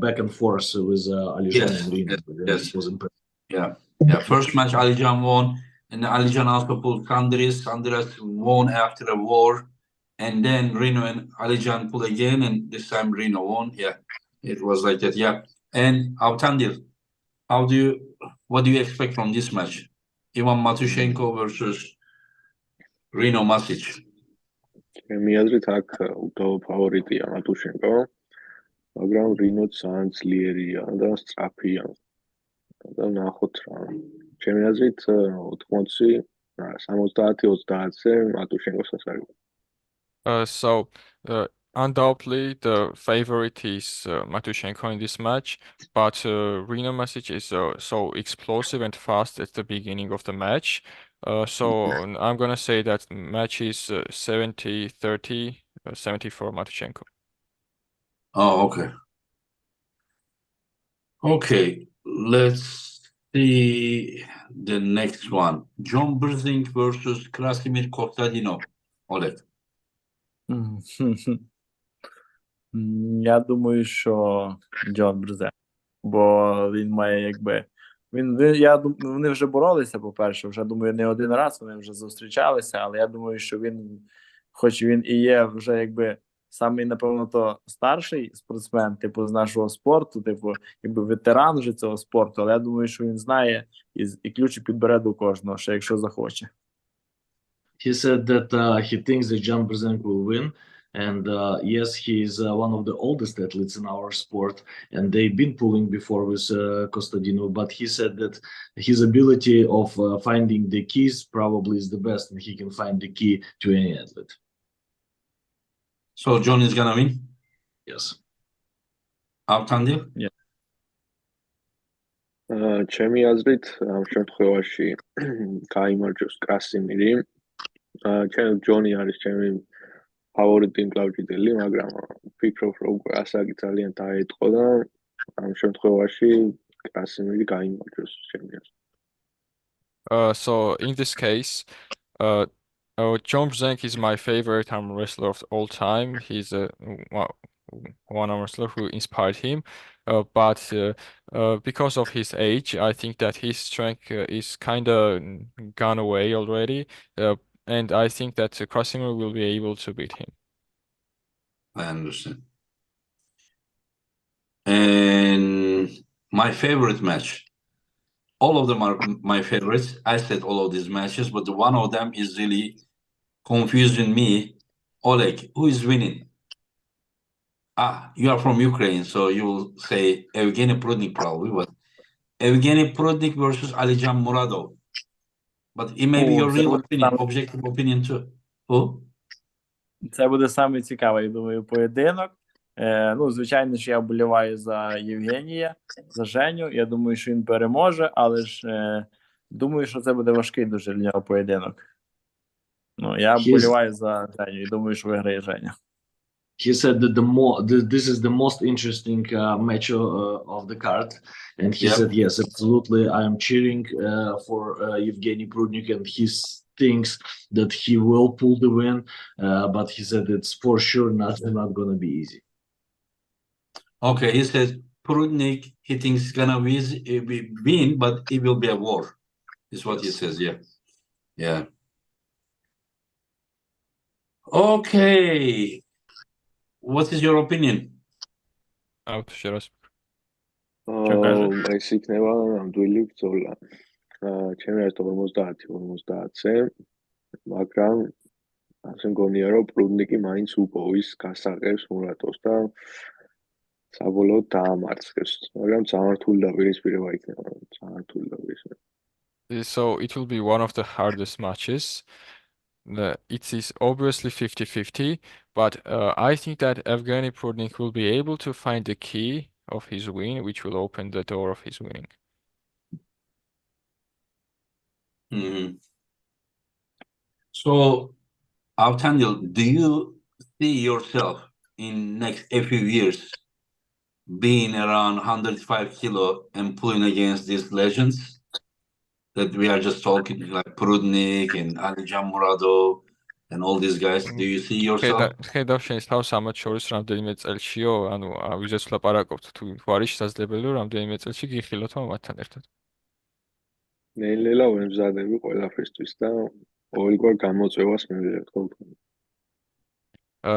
back and forth with Alijan and Rino. Yes. It was impressive. Yeah. First match Alijan won, and Alijan also pulled Kandris. Kandris won after a war, and then Rino and Alijan pulled again, and this time Rino won. Yeah, it was like that. Yeah, and Avtandil, what do you expect from this match? Ivan Matushenko versus Rino Masic. ჩემი აზრით აქ უდავო ფავორიტია მატუშენკო, მაგრამ რინო ძალიან ძლიერია და სწრაფია. და ნახოთ რა. ჩემი აზრით 80 70-30-ზე მატუშენკოსაც არის. Undoubtedly, the favorite is Matushenko in this match, but Rino Masic is so explosive and fast at the beginning of the match. So I'm gonna say that match is 70-30, 70 for Matushenko. Oh, okay. Okay, let's see the next one. John Brzezinski versus Krasimir Kostadinov. Oleg. Я думаю, що Джон Брзе. Бо він має якби. Вони вже боролися, по-перше, вже думаю, не один раз вони вже зустрічалися, але я думаю, що він, хоч він і є вже якби самий, напевно, то старший спортсмен, з нашого спорту, якби ветеран вже цього спорту, але я думаю, що він знає і ключі підбере до кожного, ще якщо захоче. He said that he thinks that John Brzezinski will win, And yes, he's one of the oldest athletes in our sport, and they've been pulling before with Kostadinov. But he said that his ability of finding the keys probably is the best, and he can find the key to any athlete. So John is gonna win. Yes. Avtandil? ჩემი აზრით ამ შემთხვევაში გაიმარჯვებს კრასიმირი. ჩემ ჯონი არის ჩემი ფავორიტი მკლავჭიდელი, მაგრამ ვფიქრობ, რომ უკვე ასაკი ძალიან დაეთყო და ამ შემთხვევაში კრასიმირი გაიმარჯვებს ჩემი აზრით. So in this case, John Zhokh is my favorite arm wrestler of all time. He's one arm wrestler who inspired him. But because of his age, I think that his strength is kind of gone away already. And I think that Krasimir will be able to beat him. I understand. And my favorite match. All of them are my favorites. I said all of these matches, but one of them is really confusing me. Oleg, who is winning? You are from Ukraine, so you will say Evgeny Prudnik probably, but Evgeny Prudnik versus Alijan Muradov. But it may be your real opinion, objective opinion too. Who? Це буде самий цікавий, думаю, поєдинок. Ну, звичайно ж, я вболіваю за Євгенія, за Женю. Я думаю, що він переможе, але ж думаю, що це буде важкий дуже для нього поєдинок. Ну, я вболіваю за Женю і думаю, що виграє Женя. He said that this is the most interesting match of the card, and he said yes, absolutely. I am cheering for Evgeny Prudnik, and he thinks that he will pull the win, but he said it's for sure not going to be easy. Okay, he says Prudnik, he thinks it's gonna win, but it will be a war. Is what he says. Yeah. Okay. What is your opinion? Out, ще раз. ეს იქნება ნამდვილი ბრძოლა. ჩემი აზრით 50-50-ზე, მაგრამ ასე მგონია, რომ პრუდნიკი მაინც უპოვის გასაღებს მურატოვს და საბოლოოდ დაამარცხებს. მაგრამ ძალიან რთული დაპირისპირება იქნება, ძალიან რთული დაპირისპირება. So it will be one of the hardest matches. It is obviously 50-50, but I think that Evgeny Prudnik will be able to find the key of his win, which will open the door of his winning. So, Avtandil, do you see yourself in next few years being around 105 kilo and pulling against these legends that we are just talking, like Prudnik and Alijan Muradov and all these guys? Do you see yourself? ხედავ შენს თავს ამათ შორის რამდენიმე წელშიო, ანუ ვიზეს ვლაპარაკობთ თუ არის შესაძლებელი რომ რამდენიმე წელში გიხილოთ მათთან ერთად. ნელ-ნელა ვემზადები ყველაფერთვის და ყოველგვარ გამოწვევას მივიღებ თქო.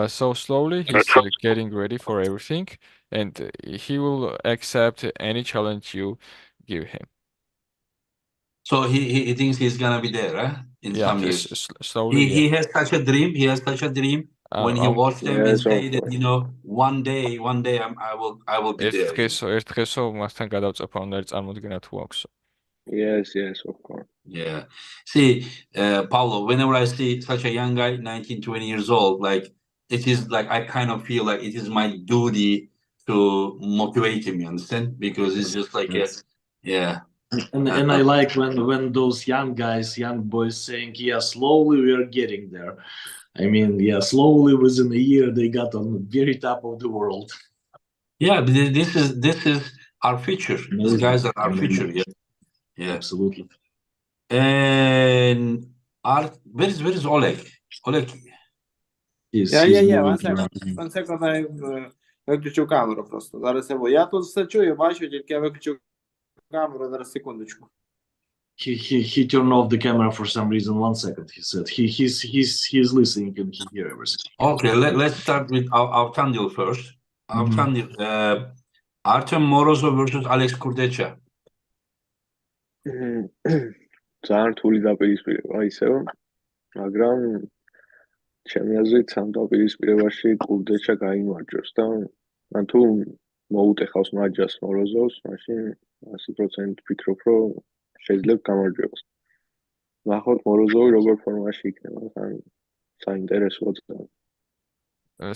So slowly he's getting ready for everything, and he will accept any challenge you give him. So he thinks he's gonna be there, in some years. Slowly. He has such a dream. He has such a dream. When he watched them and say that, one day I will be there. ერთ დღესო მასთან გადავწაფო უნდა წარმოდგენა თუ აქვს. Yes, of course. Yeah. See, Paulo, whenever I see such a young guy, 19, 20 years old, like it is like I kind of feel like it is my duty to motivate him, you understand? Because it's just like And I like when those young boys saying, slowly we are getting there. I mean, slowly within a year they got on the very top of the world. Yeah, but this is our future. These guys are our future. Yeah, absolutely. And where is Oleg? Oleg. One second, I виключив камеру просто. Зараз я тут все чую, бачу, тільки я виключив камеру, зараз секундочку. He turned off the camera for some reason. 1 second, he said. He's listening and he hear everything. Okay, let's start with Avtandil first. Avtandil, Artem Morozov versus Alex Kurdecha. ძალიან რთული დაპირისპირება ისევ, მაგრამ ჩემი აზრით სამ დაპირისპირებაში კურდეჩა გაიმარჯვებს და მან თუ მოუტეხავს მაჯას მოროზოვს, მაშინ 100% ვფიქრობ, რომ შეიძლება გამარჯვებას. ნახოთ მოროზოვი როგორ ფორმაში იქნება, თან საინტერესოა ძალიან.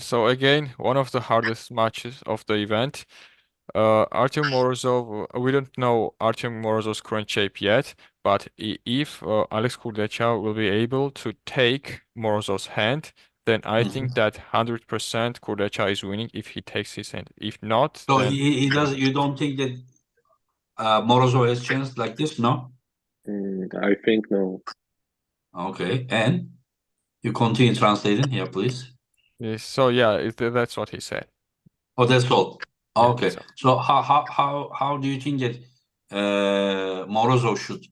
So again, one of the hardest matches of the event. Artem Morozov, we don't know Artem Morozov's current shape yet, but if Alex Kurdecha will be able to take Morozov's hand, then I think that 100% Kurdecha is winning if he takes his hand. If not, So then he does. You don't think that Morozov has chance like this? No. I think no. Okay, and you continue translating here, please. so yeah, that's what he said. Oh, that's all. Yeah, Okay. so- So how do you think that Morozov should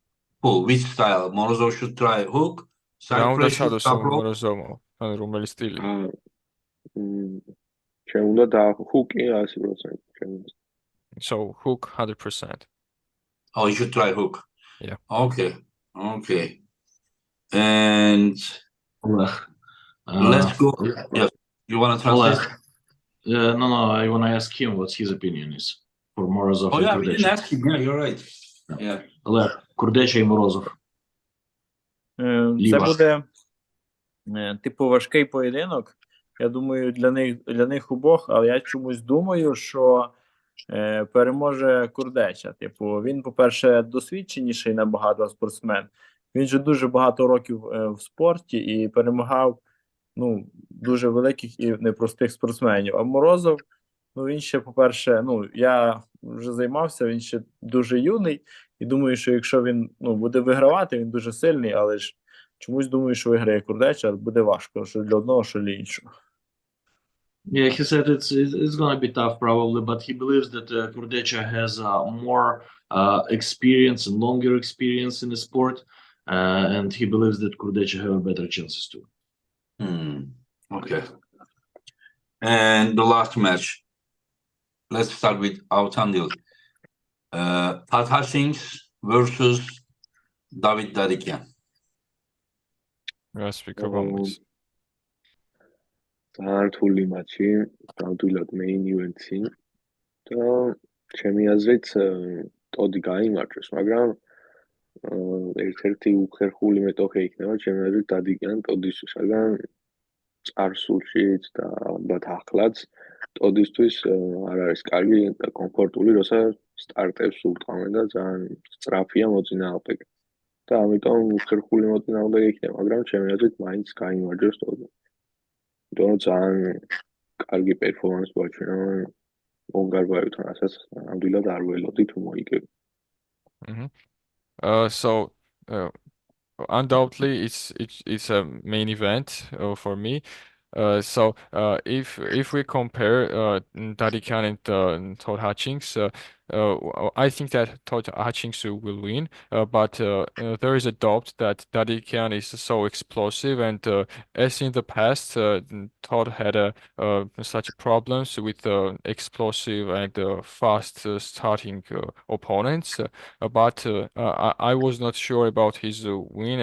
pull? Which style? Morozov should try hook, side რა უნდა pressure, ჩადოს top rope. Morozov-მა? ანუ რომელი სტილი? ჩემ უნდა დაახუკი 100%. So hook 100%. Oh, you should try hook. Yeah. Okay. Okay. And Oleg. let's go. Yes. You want to translate? Oleg. No, I want to ask him what his opinion is for Morozov Oh and yeah, we didn't Kurdecha. ask him. Yeah, you're right. Yeah. Oleg, Kurdecha і Morozov. Це Ліва. буде типу важкий поєдинок. Я думаю, для них обох, але я чомусь думаю, що переможе Курдеча. Типу, він, по-перше, досвідченіший набагато спортсмен. Він же дуже багато років в спорті і перемагав дуже великих і непростих спортсменів. А Морозов, він ще, по-перше, я вже займався, він ще дуже юний. І думаю, що якщо він буде вигравати, він дуже сильний, але ж чомусь думаю, що виграє Курдеча, буде важко, що для одного, що для іншого. Yeah, he said it's going to be tough probably, but he believes that Kurdecha has more experience and longer experience in the sport, and he believes that Kurdecha have better chances too. Okay. And the last match. Let's start with Avtandil. Tati versus David Dadikian. Let's speak about this. ძალიან რთული მატჩი, ნამდვილად main event-ი და ჩემი აზრით ტოდი გაიმარჯვებს, მაგრამ ერთ-ერთი უხერხული მეტოქე იქნება ჩემი აზრით დადიკიან ტოდისთვის, მაგრამ წარსულშიც და ალბათ ახლაც ტოდისთვის არ არის კარგი და კომფორტული, როცა სტარტებს უტყავენ და ძალიან სწრაფია მოწინააღმდეგე. და ამიტომ უხერხული მოწინააღმდეგე იქნება, მაგრამ ჩემი აზრით მაინც გაიმარჯვებს ტოდი. Don't ძალიან კარგი პერფორმანსი გვაჩვენა ონგარბაევთან, რასაც ნამდვილად არ ველოდი თუ მოიგებს. So undoubtedly it's a main event for me. So if we compare Dadikian and Todd Hutchings, I think that Todd Hutchings will win, but there is a doubt that Dadikian is so explosive, and as in the past, Todd had such problems with explosive and fast starting opponents. But I was not sure about his win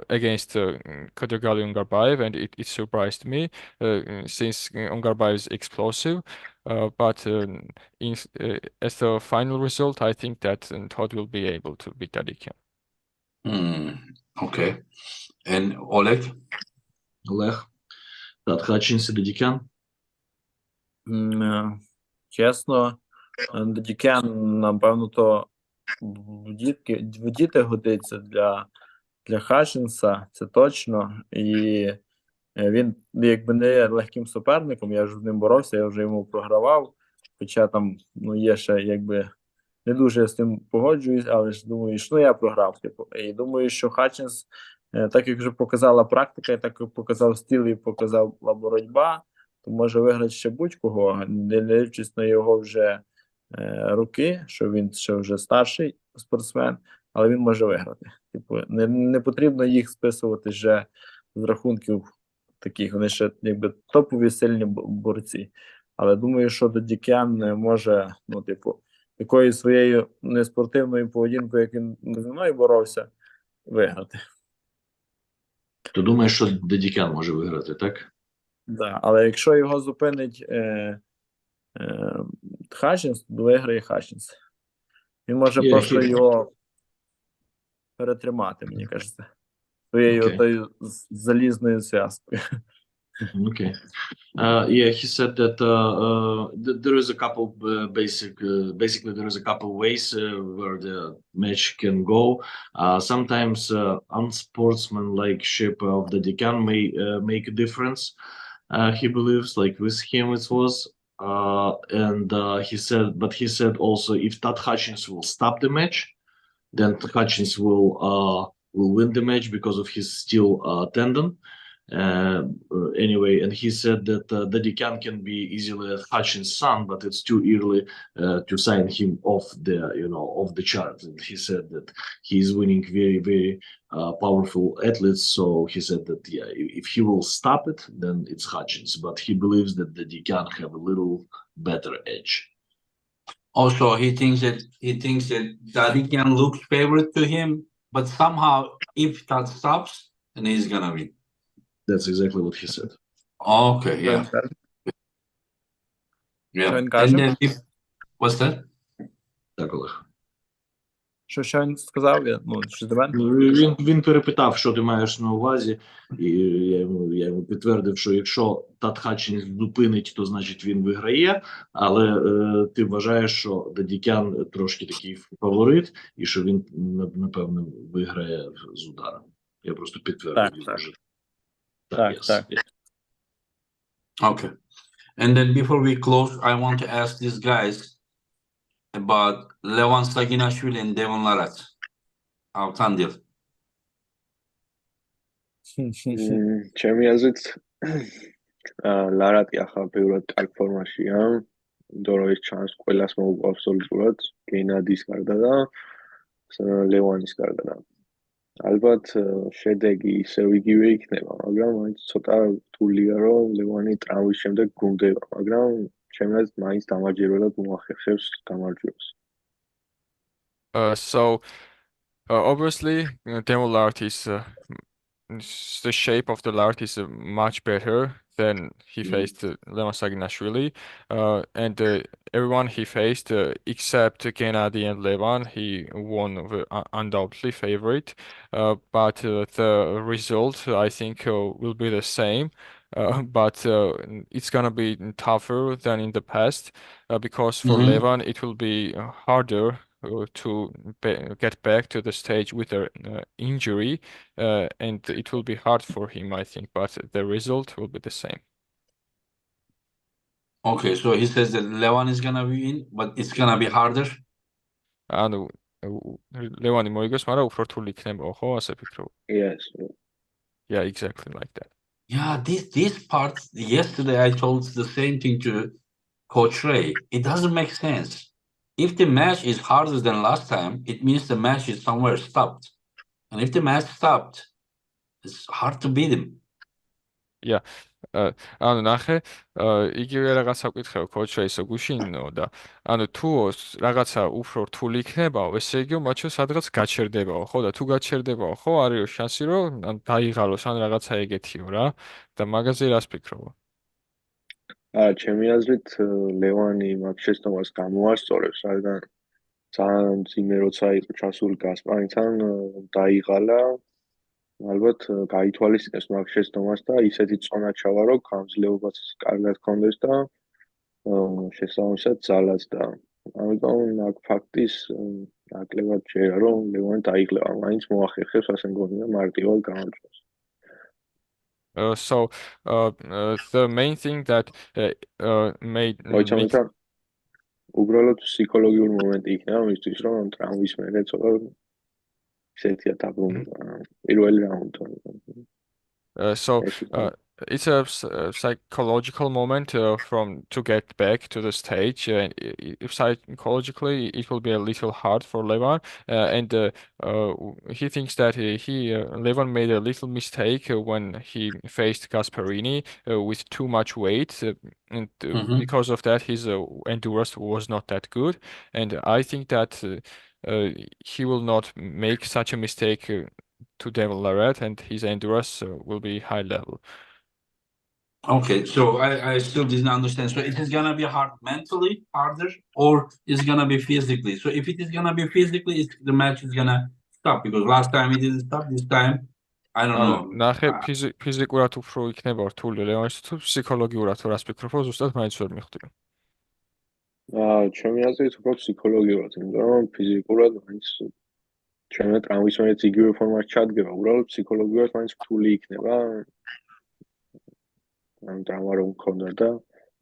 against Kadergali Ungarbaev, and it surprised me since Ungarbaev is explosive. But as the final result, I think that Todd will be able to beat Dadikian. Okay. And Oleg? Oleg, Tati Hutchings і Dadikian. Чесно, Дадікян, напевно, то в діти годиться для Хатчинса, це точно. І він якби не є легким суперником, я вже з ним боровся, я вже йому програвав. Хоча там є ще якби не дуже з тим погоджуюсь, але ж думаю, що я програв. І думаю, що Хатчинс, так як вже показала практика, так як показав стіл і показала боротьба, то може виграти ще будь-кого, не дивлячись на його вже роки, що він ще вже старший спортсмен, але він може виграти. Не потрібно їх списувати вже з рахунків таких, вони ще якби топові сильні борці. Але думаю, що Дадікян може, такою своєю неспортивною поведінкою, як він зі мною боровся, виграти. То думаєш, що Дедікян може виграти, так? Да. Але якщо його зупинить Хатчинс, то виграє Хатчинс. Він може просто його перетримати, мені кажеться. Своєю тою залізною зв'язкою. Okay. Yeah, he said that there is a couple basically there is a couple ways where the match can go. Sometimes unsportsmanlike of the Decan may make a difference. He believes, like with him it was, and he said also if Tad Hutchins will stop the match, then Hutchins will win the match because of his steel tendon. Anyway, and he said that the Decan can be easily Hutchins' son, but it's too early to sign him off off the chart. And he said that he's winning very, very powerful athletes. So he said that if he will stop it, then it's Hutchins. But he believes that the Decan have a little better edge. Also, he thinks that Dadikian looks favorite to him, but somehow if that stops, then he's gonna win. That's exactly what he said. Okay, yeah. Yeah. він And каже? then what's that? Так, Олег. Що він сказав? Що до мене? Він перепитав, що ти маєш на увазі, і я йому підтвердив, що якщо Тат Хатчинс зупинить, то значить він виграє, але ти вважаєш, що Дадікян трошки такий фаворит, і що він, напевно, виграє з ударом. Я просто підтвердив. Так. Okay. And then before we close, I want to ask these guys about Levan Saginashvili and Devon Larat. Avtandil. ჩემი აზრით ლარატი ახლა ბევრად კარგ ფორმაშია, იმიტომ რომ ეს ჩანს ყველას მოუყვავს აბსოლუტურად, გენადის გარდა და ლევანის გარდა და ალბათ შედეგი ისევ იგივე იქნება, მაგრამ მაინც ცოტა რთულია, რომ ლევანი ტრავმის შემდეგ გუნდება, მაგრამ ჩემი აზრით მაინც დამაჯერებლად მოახერხებს გამარჯვებას. So obviously Demo Lart is the shape of the Lart is much better than he faced Levan Saginashvili, and everyone he faced except Gennady and Levan, he won undoubtedly favorite, but the result I think will be the same. But it's gonna be tougher than in the past because for Levan it will be harder to get back to the stage with an injury, and it will be hard for him, I think, but the result will be the same. Okay, so he says that Levan is gonna win, but it's gonna be harder. ანუ ლევანი მოიგოს, მაგრამ უფრო რთული იქნება, ხო, ასე ფიქრობ? Yes. Yeah, exactly like that. Yeah, this part yesterday I told the same thing to Coach Ray. It doesn't make sense. If the match is harder than last time, it means the match is somewhere stopped. And if the match stopped, it's hard to beat him. Yeah. ანუ ნახე, იგივე რაღაცა ვკითხავ კოჩრეისო გუშინო და ანუ თუ რაღაცა უფრო რთული იქნებაო, ესე იგი მათ შორის სადღაც გაჩერდებაო, ხო და თუ გაჩერდებაო, ხო არისო შანსი რომ ან დაიღალოს ან რაღაცა ეგეთიო რა და მაგაზე რას ფიქრობ? ჩემი აზრით ლევანი მაგ შეცდომას გამოასწორებს, რადგან ძალიან ძიმე როცა იყო ჩასული გასპარინთან დაიღალა, ალბათ გაითვალისწინებს მაგ შეცდომას და ისეთი წონა ჩავა, რომ გამძლეობაც კარგად ჰქონდეს და შესაბამისად ძალაც და ამიტომ მაგ ფაქტის ნაკლებად ჯერა, რომ ლევანი დაიღლება, მაინც მოახერხებს ასე მგონია მარტივად გამარჯვებას. So the main thing that made უბრალოდ ფსიქოლოგიური მომენტი იქნება მისთვის, რომ ტრავმის მერე ცოტა ისეთია დაბრუნება პირველი რაუნდში. So it's a psychological moment to get back to the stage. If psychologically it will be a little hard for Levan, and he thinks that Levan made a little mistake when he faced Gasparini with too much weight, and because of that his endurance was not that good. And I think that he will not make such a mistake to Devon Larratt, and his endurance will be high level. Okay, so I still didn't understand. So it is gonna be hard mentally harder, or is gonna be physically? So if it is gonna be physically, the match is gonna stop because last time it didn't stop. This time, I don't know. ნახე ფიზიკურად უფრო იქნება რთული ლევანის თუ ფსიქოლოგიურად თუ რას ფიქრობ, ზუსტად მაინც ვერ მიხვდი. ჩემი აზრით უფრო ფსიქოლოგიურად, იმიტომ რომ ფიზიკურად მაინც ჩემი ტრამვის მეც იგივე ფორმაში ჩადგება, უბრალოდ ფსიქოლოგიურად მაინც რთული იქნება. ან ტრამა რომ მქონდა და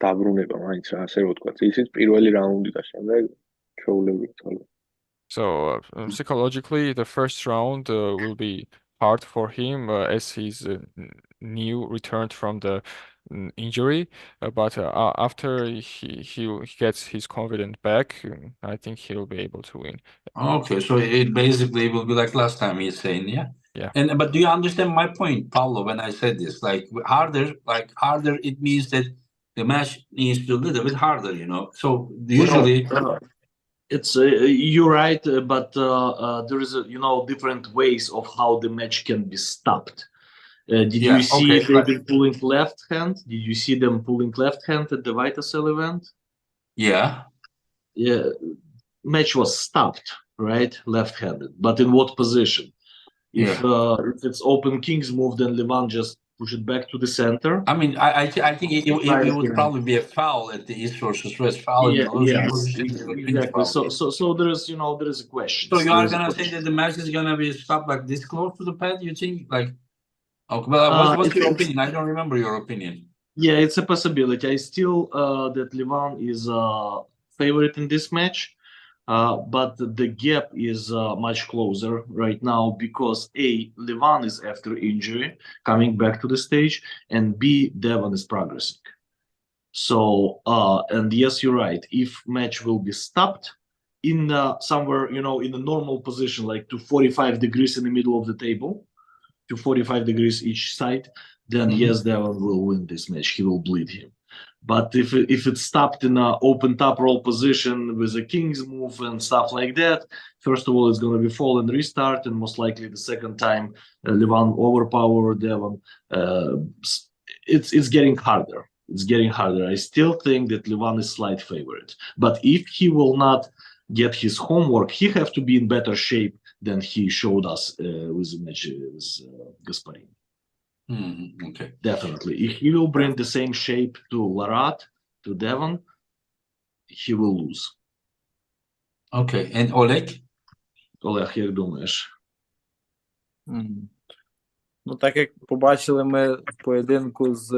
დაბრუნება მაინც რა ასე რომ ვთქვა. ისიც პირველი რაუნდი და შემდეგ ჩვეულებრივ თვალე. So psychologically, the first round will be hard for him as he's new returned from the injury, but after he gets his confidence back, I think he'll be able to win. Okay, so it basically will be like last time he's saying, yeah. Yeah. But do you understand my point, Paulo, when I said this? Like harder, it means that the match needs to be a little bit harder, you know. So usually it's you're right, but there is different ways of how the match can be stopped. Did you see them pulling left hand? Did you see them pulling left hand at the Vitasel event? Yeah. Yeah, match was stopped, right? Left-handed, but in what position? If it's open king's move, then Levan just push it back to the center. I mean, I think it would probably be a foul at the East versus West foul. Exactly. So there is a question. So you are gonna say that the match is gonna be stopped like this close to the pad? You think like? Okay, well, what's your opinion? I don't remember your opinion. Yeah, it's a possibility. I still that Levan is favorite in this match. But the gap is much closer right now because A, Levan is after injury, coming back to the stage, and B, Devon is progressing. So, and yes, you're right. If match will be stopped in somewhere, in a normal position, like to 45 degrees in the middle of the table, to 45 degrees each side, then yes, Devon will win this match. He will bleed him. But if it's stopped in an open top roll position with a king's move and stuff like that, first of all, it's going to be fall and restart, and most likely the second time Levan overpower Devon. It's getting harder. It's getting harder. I still think that Levan is slight favorite. But if he will not get his homework, he have to be in better shape than he showed us with the match with Gasparini. Okay. Definitely. If he will bring the same shape to Larratt, to Devon, he will lose. Okay. And Oleg? Oleg, як думаєш? Ну, так як побачили ми в поєдинку з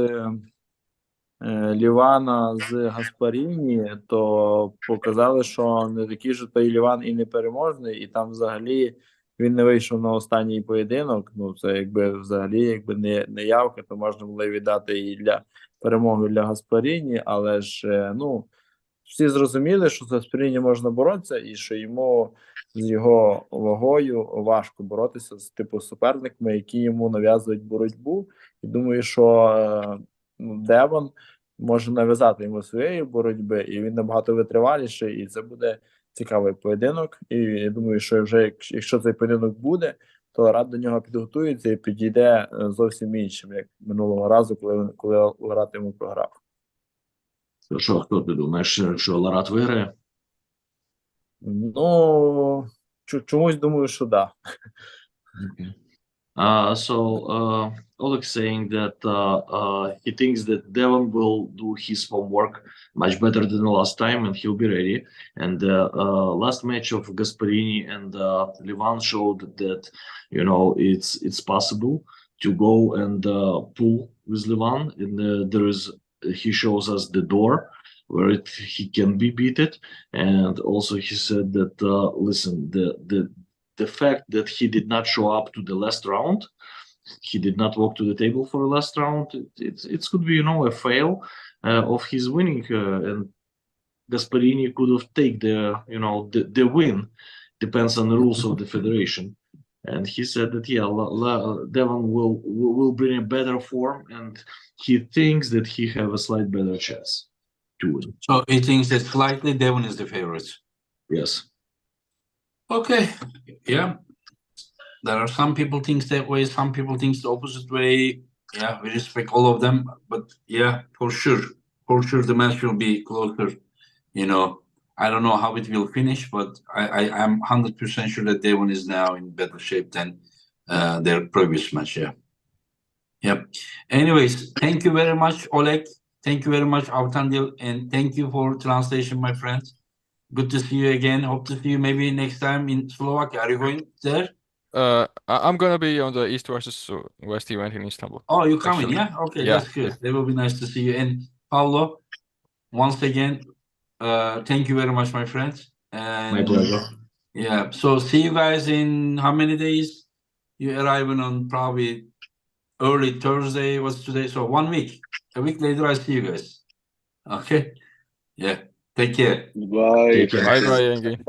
Лівана з Гаспаріні, то показали, що не такий же той Ліван і непереможний, і там взагалі він не вийшов на останній поєдинок. Ну, це якби взагалі не явка, то можна було віддати і для перемоги для Гаспаріні, але ж, всі зрозуміли, що з Гаспаріні можна боротися, і що йому з його вагою важко боротися з суперниками, які йому нав'язують боротьбу. І думаю, що Девон може нав'язати йому своєї боротьби, і він набагато витриваліший, і це буде цікавий поєдинок. І я думаю, що вже якщо цей поєдинок буде, то Ларат до нього підготується і підійде зовсім іншим, як минулого разу, коли Ларат йому програв. Що, хто ти думаєш, що Ларат виграє? Ну, чомусь думаю, що да. Okay. Oleg saying that he thinks that Devon will do his homework much better than the last time, and he'll be ready. And the last match of Gasparini and Levan showed that it's possible to go and pull with Levan, and he shows us the door where he can be beaten. And also he said that listen, the fact that he did not show up to the last round, he did not walk to the table for the last round, it could be a fail of his winning, and Gasparini could have taken the win. Depends on the rules of the federation. And he said that Devon will bring a better form, and he thinks that he have a slight better chance to win. So he thinks that slightly Devon is the favorite. Yes. Okay. Yeah. There are some people think that way, some people think the opposite way. Yeah, we respect all of them, but yeah, for sure the match will be closer. You know, I don't know how it will finish, but I'm 100% sure that Devon is now in better shape than their previous match. Yeah. Yep. Anyways, thank you very much, Oleg. Thank you very much, Avtandil, and thank you for translation, my friends. Good to see you again. Hope to see you maybe next time in Slovakia. Are you going there? I'm gonna be on the East versus West event in Istanbul. Oh, you're coming, Actually. yeah? Okay, Yeah, that's good. That will be nice to see you. And Paulo, once again, thank you very much, my friends. And My pleasure. yeah, so see you guys in how many days? You're arriving on probably early Thursday. What's today? So 1 week. A week later, I see you guys. Okay. Yeah. Take care. Bye. Take care. Bye bye, Engin.